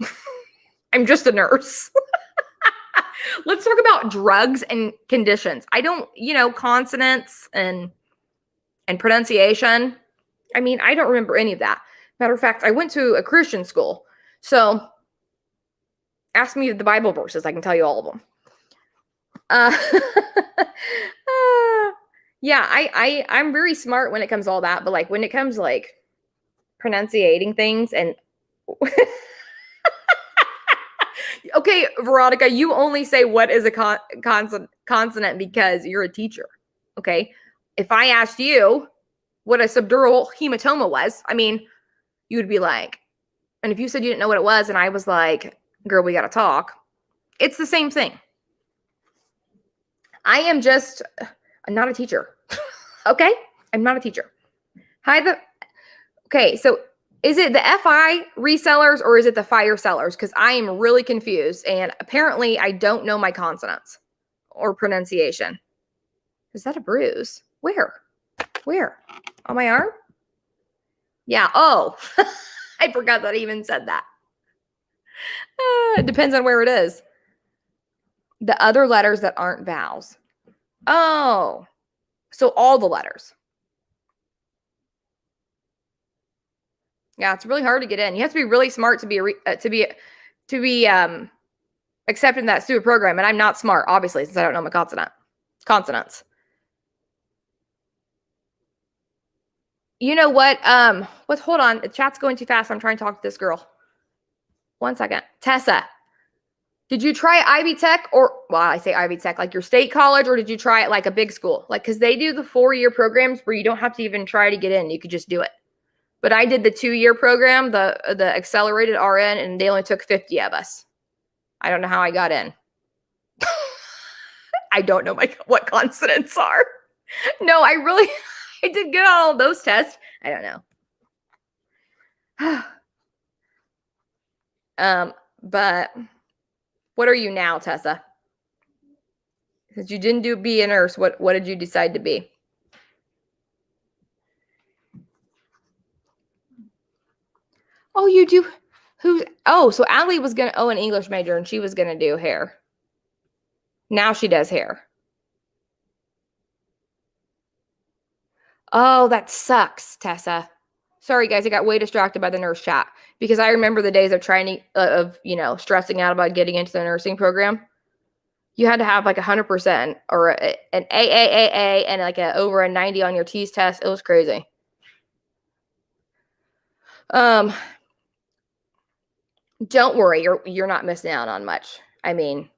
I'm just a nurse. Let's talk about drugs and conditions. I don't, consonants and pronunciation. I mean, I don't remember any of that. Matter of fact, I went to a Christian school. So ask me the Bible verses. I can tell you all of them. Yeah, I'm very smart when it comes to all that. But like when it comes like pronunciating things and okay, Veronica, you only say what is a consonant because you're a teacher. Okay. If I asked you what a subdural hematoma was, I mean, you would be like, and if you said you didn't know what it was, and I was like, girl, we got to talk. It's the same thing. I am just, I'm not a teacher. Okay. I'm not a teacher. Okay. So is it the FI resellers or is it the fire sellers? Because I am really confused. And apparently I don't know my consonants or pronunciation. Is that a bruise? Where? On my arm? Yeah. Oh, I forgot that I even said that. It depends on where it is. The other letters that aren't vowels. Oh, so all the letters. Yeah, it's really hard to get in. You have to be really smart to be accepted in that stupid program. And I'm not smart, obviously, since I don't know my consonants. You know what? Hold on. The chat's going too fast. I'm trying to talk to this girl. 1 second. Tessa, did you try Ivy Tech I say Ivy Tech, like your state college, or did you try it like a big school? Like, because they do the 4-year programs where you don't have to even try to get in. You could just do it. But I did the 2-year program, the accelerated RN, and they only took 50 of us. I don't know how I got in. I don't know what consonants are. No, I did good on all those tests. I don't know. But what are you now, Tessa? Since you didn't be a nurse, what did you decide to be? Oh, you do. So Allie was an English major, and she was gonna do hair. Now she does hair. Oh, that sucks, Tessa. Sorry, guys, I got way distracted by the nurse chat because I remember the days of trying to, stressing out about getting into the nursing program. You had to have like 100% or an AAAA and like over a 90 on your TEAS test. It was crazy. Don't worry, you're not missing out on much. I mean,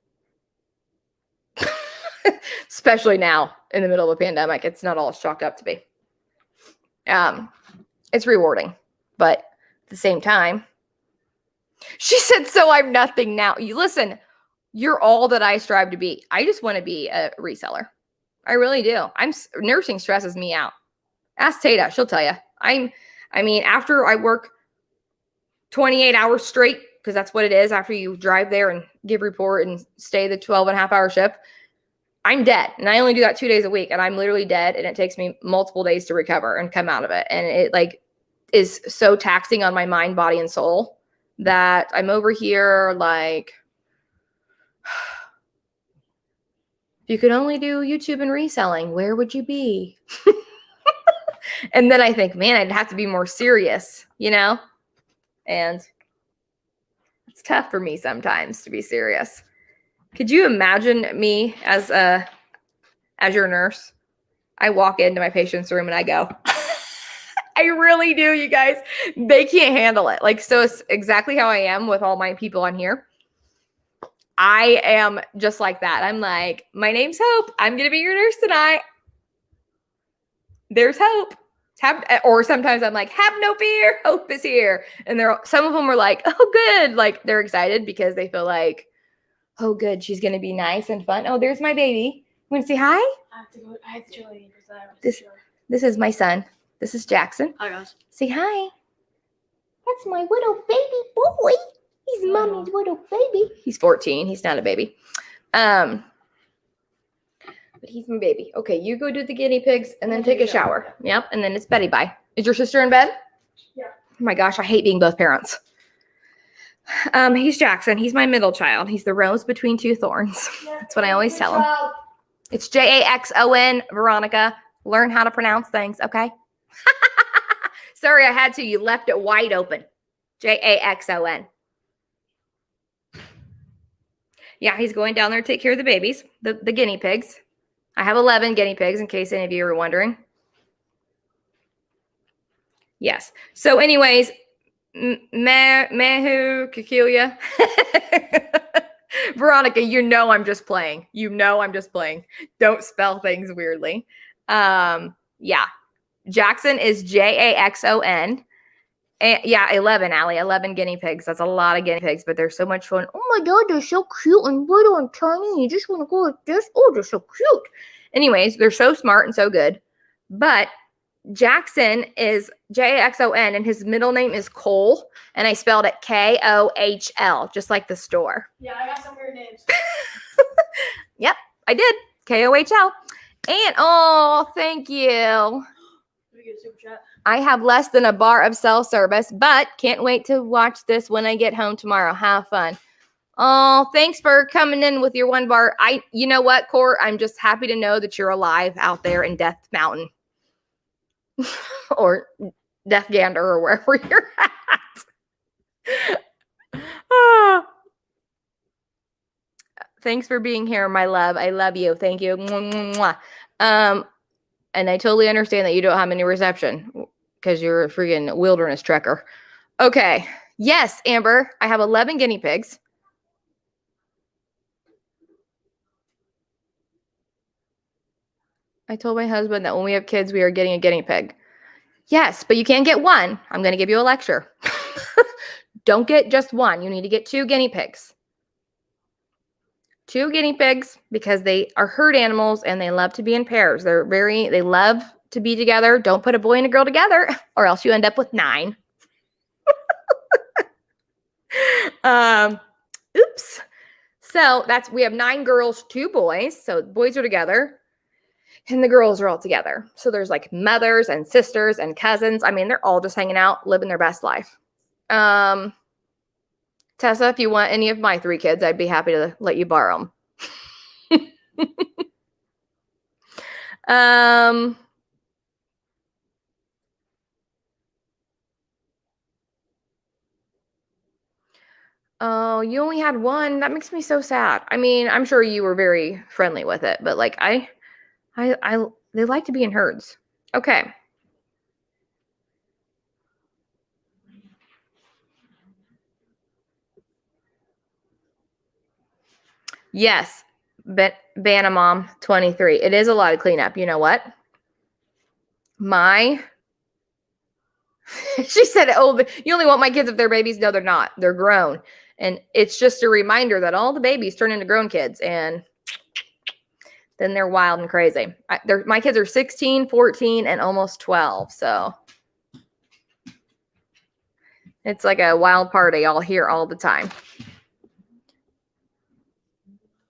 especially now in the middle of a pandemic, it's not all it's chalked up to be. It's rewarding, but at the same time, she said, so I'm nothing now. You listen, you're all that I strive to be. I just want to be a reseller. I really do. Nursing stresses me out. Ask Tata, she'll tell you. After I work 28 hours straight, because that's what it is after you drive there and give report and stay the 12.5-hour shift, I'm dead. And I only do that 2 days a week, and I'm literally dead, and it takes me multiple days to recover and come out of it. And it is so taxing on my mind, body, and soul that I'm over here like, if you could only do YouTube and reselling, where would you be? And then I think, man, I'd have to be more serious, And it's tough for me sometimes to be serious. Could you imagine me as your nurse? I walk into my patient's room and I go, I really do, you guys. They can't handle it. So it's exactly how I am with all my people on here. I am just like that. I'm like, my name's Hope. I'm going to be your nurse tonight. There's Hope. Or sometimes I'm like, have no fear. Hope is here. And some of them are like, oh, good. They're excited because they feel like, oh, good. She's going to be nice and fun. Oh, there's my baby. Want to say hi? I have to chill you This is my son. This is Jackson. Hi, guys. Say hi. That's my little baby boy. He's mommy's little baby. He's 14. He's not a baby. But he's my baby. Okay, you go do the guinea pigs and then take a shower. Yep, and then it's Betty bye. Is your sister in bed? Yeah. Oh my gosh, I hate being both parents. He's Jackson. He's my middle child. He's the rose between two thorns. That's what I always tell him. It's Jaxon, Veronica. Learn how to pronounce things, okay? Sorry, I had to. You left it wide open. Jaxon. Yeah, he's going down there to take care of the babies, the guinea pigs. I have 11 guinea pigs, in case any of you are wondering. Yes. So anyways, Mehu Kikuya. Veronica, you know I'm just playing. You know I'm just playing. Don't spell things weirdly. Yeah. Jackson is Jaxon. And yeah, 11, Allie. 11 guinea pigs. That's a lot of guinea pigs, but they're so much fun. Oh my God, they're so cute and little and tiny. You just want to go like this. Oh, they're so cute. Anyways, they're so smart and so good. But Jackson is Jaxon, and his middle name is Cole, and I spelled it Kohl, just like the store. Yeah, I got some weird names. Yep, I did. Kohl. And oh, thank you. Let me get a super chat. I have less than a bar of cell service, but can't wait to watch this when I get home tomorrow. Have fun. Oh, thanks for coming in with your 1 bar. You know what, Court? I'm just happy to know that you're alive out there in Death Mountain. Or Death Gander, or wherever you're at. Ah. Thanks for being here, my love. I love you. Thank you. Mwah, mwah. And I totally understand that you don't have any reception because you're a freaking wilderness trekker. Okay. Yes, Amber. I have 11 guinea pigs. I told my husband that when we have kids, we are getting a guinea pig. Yes, but you can't get one. I'm going to give you a lecture. Don't get just one. You need to get 2 guinea pigs. 2 guinea pigs because they are herd animals and they love to be in pairs. They love to be together. Don't put a boy and a girl together or else you end up with 9. Oops. So we have 9 girls, 2 boys. So boys are together and the girls are all together. So there's like mothers and sisters and cousins. I mean, they're all just hanging out, living their best life. Tessa, if you want any of my 3 kids, I'd be happy to let you borrow them. Oh, you only had 1. That makes me so sad. I mean, I'm sure you were very friendly with it, but like they like to be in herds. Okay. Yes, Banamom 23. It is a lot of cleanup. You know what? She said, oh, you only want my kids if they're babies. No, they're not. They're grown. And it's just a reminder that all the babies turn into grown kids. And then they're wild and crazy. My kids are 16, 14, and almost 12. So it's like a wild party all here all the time.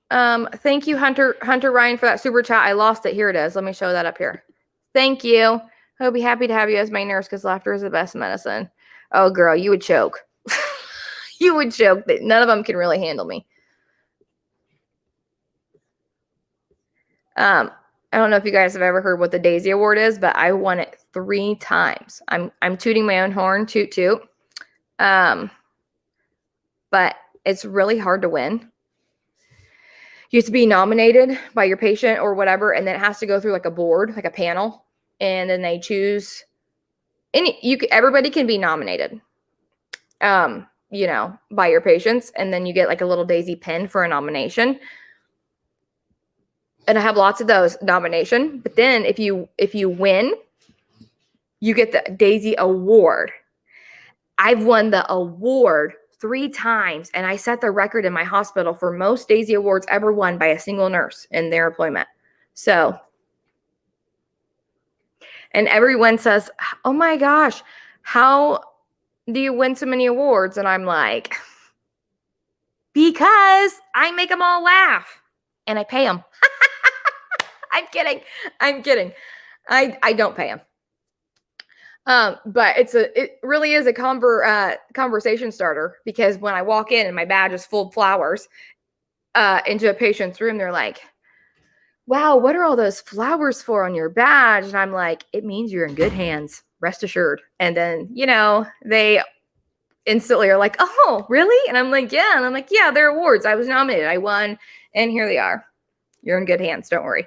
Thank you, Hunter Ryan, for that super chat. I lost it. Here it is. Let me show that up here. Thank you. I'll be happy to have you as my nurse because laughter is the best medicine. Oh, girl, you would choke. You would choke. None of them can really handle me. I don't know if you guys have ever heard what the Daisy Award is, but I won it 3 times. I'm tooting my own horn, toot toot. But it's really hard to win. You have to be nominated by your patient or whatever, and then it has to go through like a board, like a panel, and then they choose. Everybody can be nominated, by your patients, and then you get like a little Daisy pin for a nomination. And I have lots of those nomination. But then if you win, you get the Daisy Award. I've won the award 3 times, and I set the record in my hospital for most Daisy Awards ever won by a single nurse in their employment. So, and everyone says, oh my gosh, how do you win so many awards? And I'm like, because I make them all laugh and I pay them. I'm kidding. I don't pay them. But it really is a conversation starter because when I walk in and my badge is full of flowers into a patient's room, they're like, wow, what are all those flowers for on your badge? And I'm like, it means you're in good hands, rest assured. And then, they instantly are like, oh, really? And I'm like, yeah. And I'm like, yeah, they're awards. I was nominated. I won. And here they are. You're in good hands. Don't worry.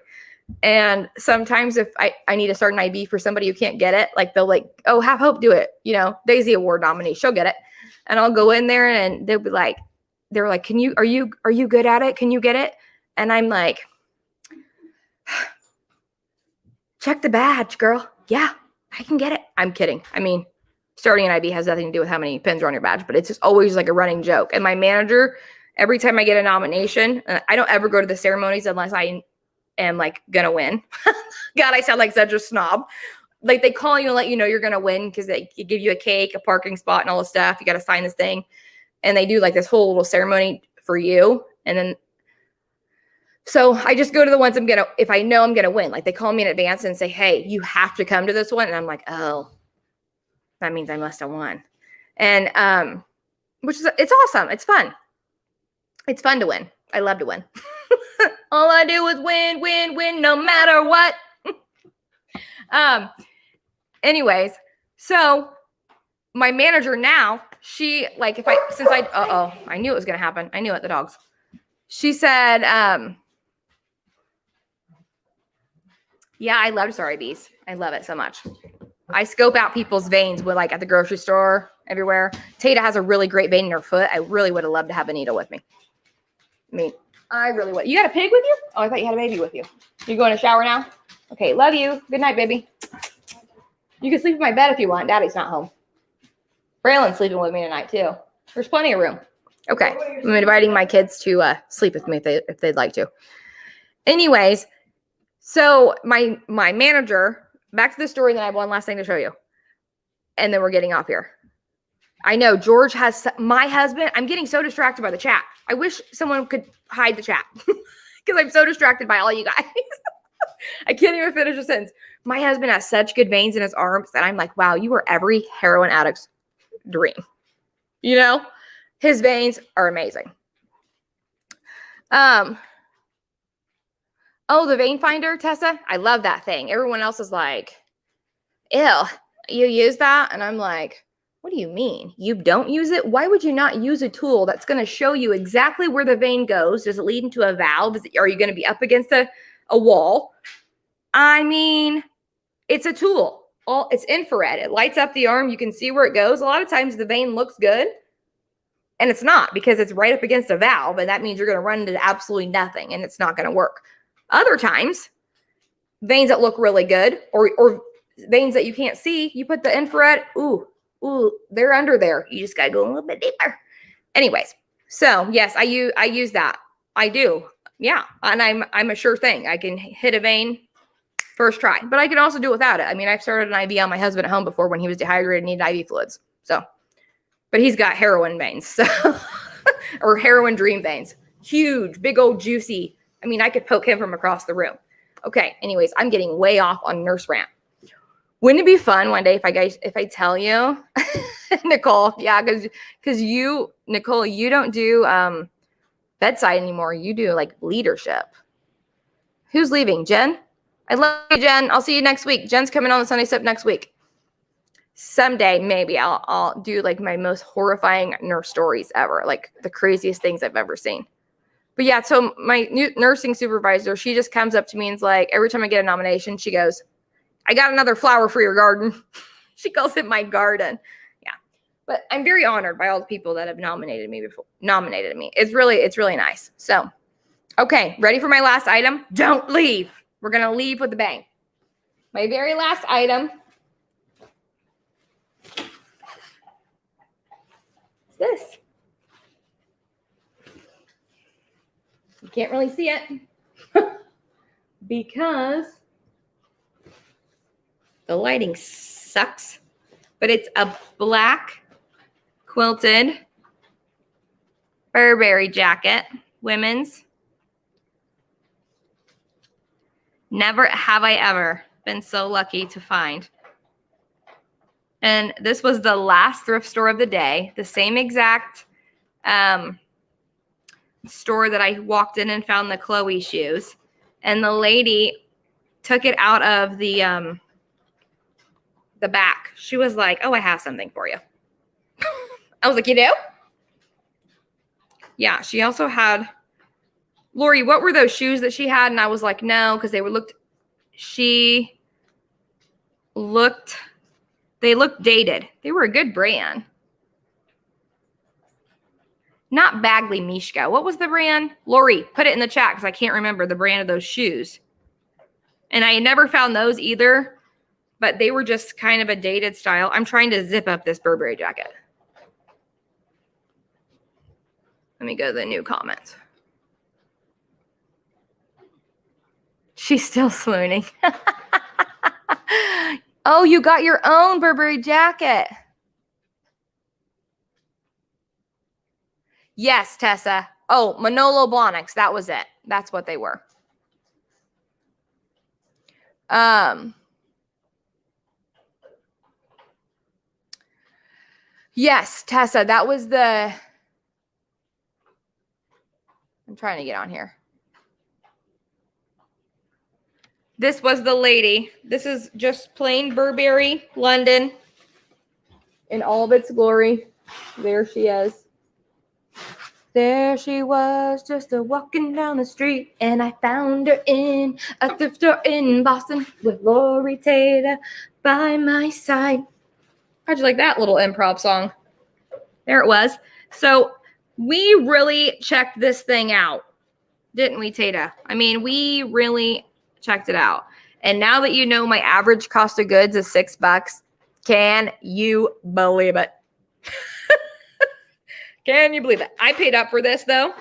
And sometimes if I need to start an IB for somebody who can't get it, like they'll like, oh, have Hope do it. You know, Daisy Award nominee, she'll get it. And I'll go in there and they'll be like, they're like, are you good at it? Can you get it? And I'm like, check the badge, girl. Yeah, I can get it. I'm kidding. I mean, starting an IB has nothing to do with how many pins are on your badge, but it's just always like a running joke. And my manager, every time I get a nomination, I don't ever go to the ceremonies unless I am like gonna win. God, I sound like such a snob. Like they call you and let you know you're gonna win because they give you a cake, a parking spot, and all this stuff. You got to sign this thing, and they do like this whole little ceremony for you. And then, so I just go to the ones if I know I'm gonna win. Like they call me in advance and say, "Hey, you have to come to this one," and I'm like, "Oh, that means I must have won." And it's awesome. It's fun. It's fun to win. I love to win. All I do is win, win, win, no matter what. Anyways, so my manager now, she like I knew it was gonna happen. I knew it, the dogs. She said, yeah, I love Sorry Bees. I love it so much. I scope out people's veins with like at the grocery store, everywhere. Tata has a really great vein in her foot. I really would have loved to have a needle with me. I mean, I really would. You got a pig with you? Oh, I thought you had a baby with you. You going to shower now? Okay, love you. Good night, baby. You can sleep in my bed if you want. Daddy's not home. Braylon's sleeping with me tonight, too. There's plenty of room. Okay, I'm inviting my kids to sleep with me if they'd like to. Anyways, so my manager, back to the story, then I have one last thing to show you. And then we're getting off here. I know George has my husband. I'm getting so distracted by the chat. I wish someone could hide the chat because I'm so distracted by all you guys. I can't even finish a sentence. My husband has such good veins in his arms that I'm like, wow, you are every heroin addict's dream. You know, his veins are amazing. Oh, the vein finder, Tessa. I love that thing. Everyone else is like, ew, you use that? And I'm like, what do you mean? You don't use it? Why would you not use a tool that's going to show you exactly where the vein goes? Does it lead into a valve? Are you going to be up against a wall? I mean, it's a tool. It's infrared. It lights up the arm. You can see where it goes. A lot of times the vein looks good, and it's not because it's right up against a valve, and that means you're going to run into absolutely nothing, and it's not going to work. Other times, veins that look really good or veins that you can't see, you put the infrared, ooh, they're under there. You just got to go a little bit deeper. Anyways, so yes, I use that. I do. Yeah. And I'm a sure thing. I can hit a vein first try, but I can also do without it. I mean, I've started an IV on my husband at home before when he was dehydrated and needed IV fluids. So, but he's got heroin veins, so or heroin dream veins. Huge, big old juicy. I mean, I could poke him from across the room. Okay. Anyways, I'm getting way off on nurse rant. Wouldn't it be fun one day if I tell you, Nicole? Yeah, because you, Nicole, you don't do bedside anymore. You do like leadership. Who's leaving? Jen? I love you, Jen. I'll see you next week. Jen's coming on the Sunday Sip next week. Someday, maybe I'll do like my most horrifying nurse stories ever, like the craziest things I've ever seen. But yeah, so my new nursing supervisor, she just comes up to me and is like, every time I get a nomination, she goes, I got another flower for your garden. She calls it my garden. Yeah. But I'm very honored by all the people that have nominated me. It's really nice. So, okay, ready for my last item? Don't leave. We're going to leave with a bang. My very last item is this. You can't really see it because the lighting sucks, but it's a black quilted Burberry jacket, women's. Never have I ever been so lucky to find. And this was the last thrift store of the day, the same exact store that I walked in and found the Chloe shoes. And the lady took it out of the back. She was like, oh, I have something for you. I was like, you do? Yeah, she also had Lori, what were those shoes that she had? And I was like, no, because they looked dated. They were a good brand. Not Bagley Mishka. What was the brand? Lori, put it in the chat because I can't remember the brand of those shoes. And I never found those either, but they were just kind of a dated style. I'm trying to zip up this Burberry jacket. Let me go to the new comments. She's still swooning. Oh, you got your own Burberry jacket. Yes, Tessa. Oh, Manolo Blahniks. That was it. That's what they were. Yes, Tessa. That was the... I'm trying to get on here. This was the lady. This is just plain Burberry, London, in all of its glory. There she is. There she was, just walking down the street, and I found her in a thrift store in Boston with Lori Taylor by my side. How'd you like that little improv song? There it was. So we really checked this thing out, didn't we, Tata? I mean, we really checked it out. And now that you know my average cost of goods is $6, can you believe it? Can you believe it? I paid up for this though,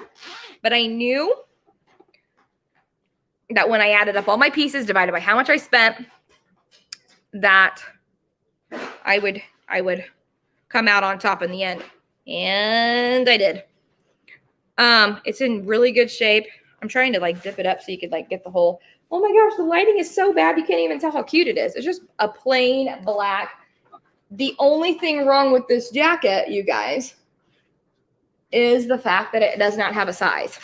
but I knew that when I added up all my pieces divided by how much I spent, that I would come out on top in the end. And I did. It's in really good shape. I'm trying to like dip it up so you could like get the whole. Oh my gosh, the lighting is so bad you can't even tell how cute it is. It's just a plain black. The only thing wrong with this jacket, you guys, is the fact that it does not have a size.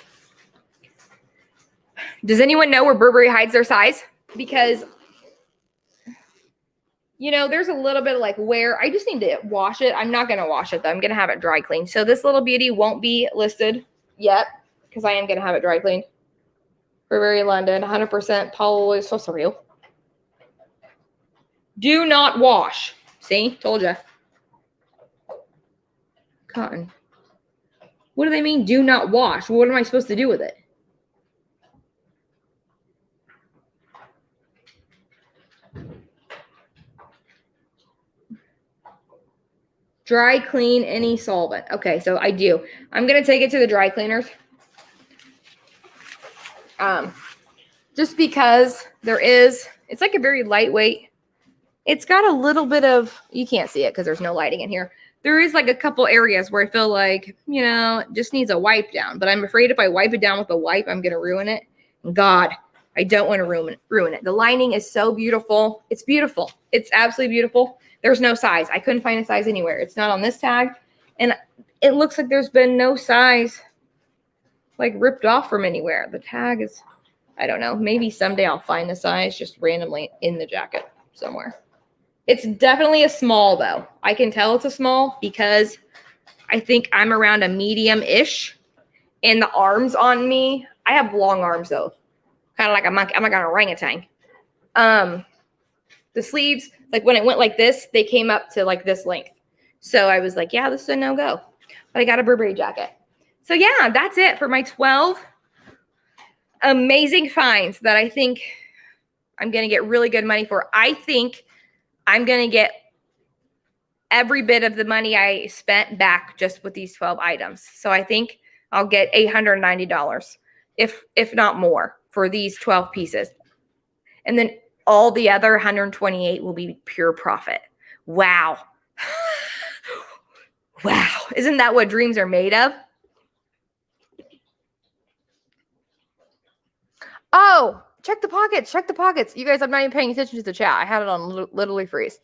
Does anyone know where Burberry hides their size? Because, you know, there's a little bit of like where I just need to wash it. I'm not going to wash it though. I'm going to have it dry cleaned. So this little beauty won't be listed yet because I am going to have it dry cleaned. Burberry London, 100% polyester. Do not wash. See, told you. Cotton. What do they mean, do not wash? What am I supposed to do with it? Dry clean any solvent. Okay, so I do. I'm going to take it to the dry cleaners. Just because it's like a very lightweight. It's got a little bit of, you can't see it because there's no lighting in here. There is like a couple areas where I feel like, you know, it just needs a wipe down. But I'm afraid if I wipe it down with a wipe, I'm going to ruin it. God, I don't want to ruin it. The lining is so beautiful. It's beautiful. It's absolutely beautiful. There's no size. I couldn't find a size anywhere. It's not on this tag. And it looks like there's been no size like ripped off from anywhere. The tag is, I don't know. Maybe someday I'll find the size just randomly in the jacket somewhere. It's definitely a small though. I can tell it's a small because I think I'm around a medium-ish. And the arms on me, I have long arms though. Kind of like a monkey. I'm like an orangutan. The sleeves, like when it went like this, they came up to like this length. So I was like, yeah, this is a no-go. But I got a Burberry jacket. So yeah, that's it for my 12 amazing finds that I think I'm going to get really good money for. I think I'm going to get every bit of the money I spent back just with these 12 items. So I think I'll get $890, if not more, for these 12 pieces. And then all the other 128 will be pure profit. Wow. Wow. Isn't that what dreams are made of? Oh, check the pockets. Check the pockets. You guys, I'm not even paying attention to the chat. I had it on literally freeze.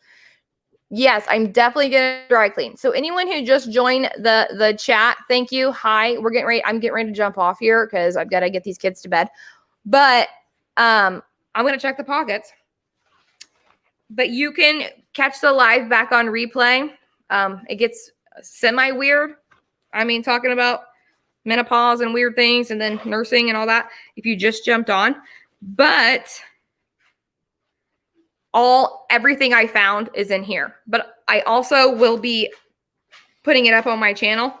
Yes, I'm definitely going to dry clean. So anyone who just joined the chat, thank you. Hi. We're getting ready. I'm getting ready to jump off here because I've got to get these kids to bed. But I'm going to check the pockets. But you can catch the live back on replay. It gets semi-weird. I mean, talking about menopause and weird things and then nursing and all that if you just jumped on. But everything I found is in here. But I also will be putting it up on my channel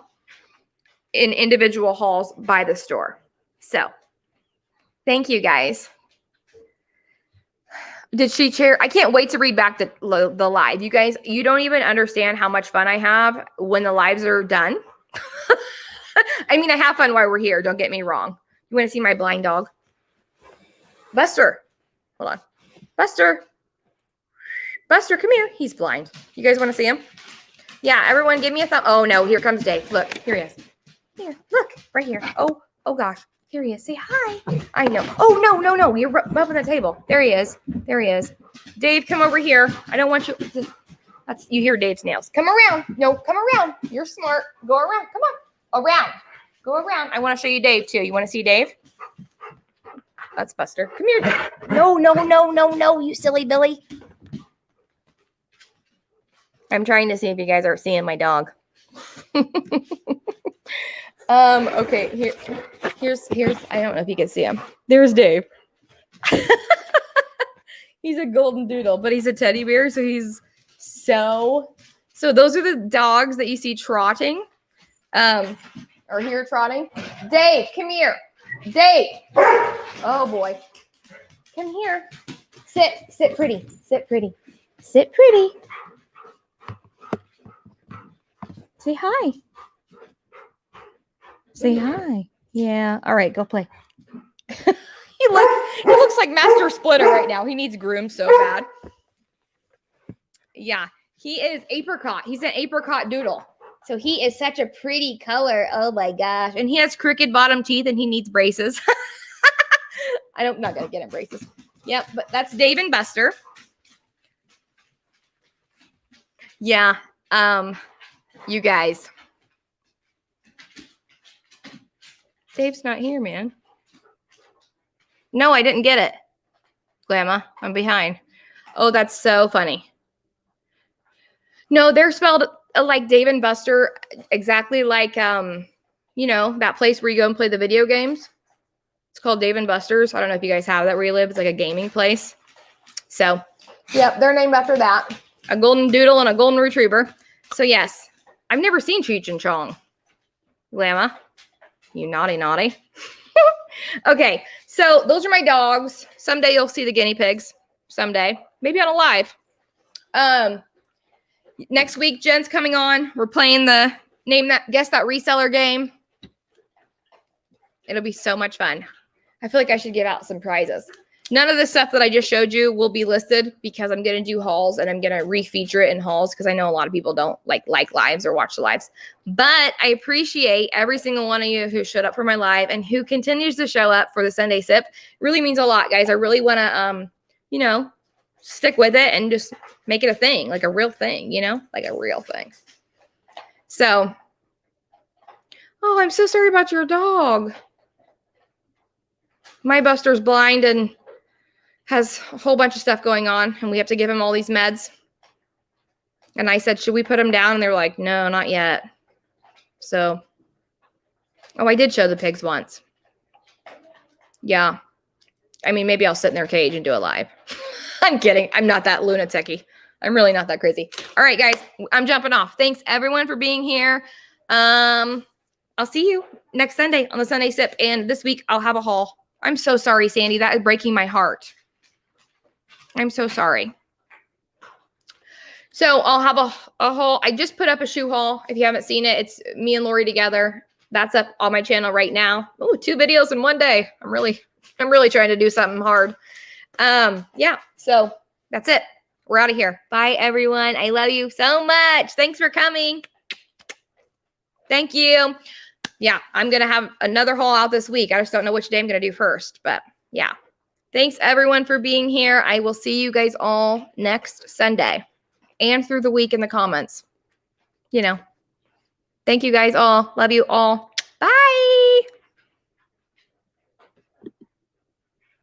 in individual hauls by the store. So thank you guys. Did she share? I can't wait to read back the live. You guys, you don't even understand how much fun I have when the lives are done. I mean, I have fun while we're here. Don't get me wrong. You want to see my blind dog? Buster. Hold on. Buster. Buster, come here. He's blind. You guys want to see him? Yeah, everyone give me a thumb. Oh, no. Here comes Dave. Look. Here he is. Here. Look. Right here. Oh gosh. Here he is. Say hi. I know. Oh, no. You're rubbing the table. There he is. Dave, come over here. I don't want you. You hear Dave's nails. Come around. No, come around. You're smart. Go around. Come on. Around. Go around. I want to show you Dave, too. You want to see Dave? That's Buster. Come here, Dave. No, you silly Billy. I'm trying to see if you guys are seeing my dog. Okay, here's I don't know if you can see him. There's Dave. He's a golden doodle, but he's a teddy bear, so he's so those are the dogs that you see trotting. Or here trotting. Dave, come here. Dave. Oh boy. Come here. Sit pretty. Sit pretty. Say hi. Say hi. Yeah. All right, go play. He looks like Master Splitter right now. He needs groomed so bad. Yeah. He is apricot. He's an apricot doodle. So he is such a pretty color. Oh my gosh. And he has crooked bottom teeth and he needs braces. I'm not going to get him braces. Yep. But that's Dave and Buster. Yeah. You guys. Dave's not here, man. No, I didn't get it. Glamma, I'm behind. Oh, that's so funny. No, they're spelled like Dave and Buster, exactly like, that place where you go and play the video games. It's called Dave and Buster's. I don't know if you guys have that where you live. It's like a gaming place. So, yep, they're named after that. A golden doodle and a golden retriever. So, yes, I've never seen Cheech and Chong. Glamma, you naughty. Okay, so those are my dogs. Someday you'll see the guinea pigs. Someday. Maybe on a live. Next week, Jen's coming on. We're playing the guess that reseller game. It'll be so much fun. I feel like I should give out some prizes. None of the stuff that I just showed you will be listed because I'm going to do hauls and I'm going to refeature it in hauls because I know a lot of people don't like lives or watch the lives. But I appreciate every single one of you who showed up for my live and who continues to show up for the Sunday sip. It really means a lot, guys. I really want to, stick with it and just make it a thing, like a real thing, like a real thing. So, oh, I'm so sorry about your dog. My Buster's blind and has a whole bunch of stuff going on, and we have to give him all these meds. And I said, should we put him down? And they were like, no, not yet. So, oh, I did show the pigs once. Yeah. I mean, maybe I'll sit in their cage and do a live. I'm kidding. I'm not that lunatic-y. I'm really not that crazy. All right, guys, I'm jumping off. Thanks, everyone, for being here. I'll see you next Sunday on the Sunday Sip, and this week I'll have a haul. I'm so sorry, Sandy. That is breaking my heart. I'm so sorry. So I'll have a haul. I just put up a shoe haul. If you haven't seen it, it's me and Lori together. That's up on my channel right now. Oh, 2 videos in one day. I'm really trying to do something hard. Yeah, so that's it. We're out of here. Bye, everyone. I love you so much. Thanks for coming. Thank you. Yeah, I'm going to have another haul out this week. I just don't know which day I'm going to do first, but yeah. Thanks, everyone, for being here. I will see you guys all next Sunday and through the week in the comments. Thank you guys all. Love you all. Bye.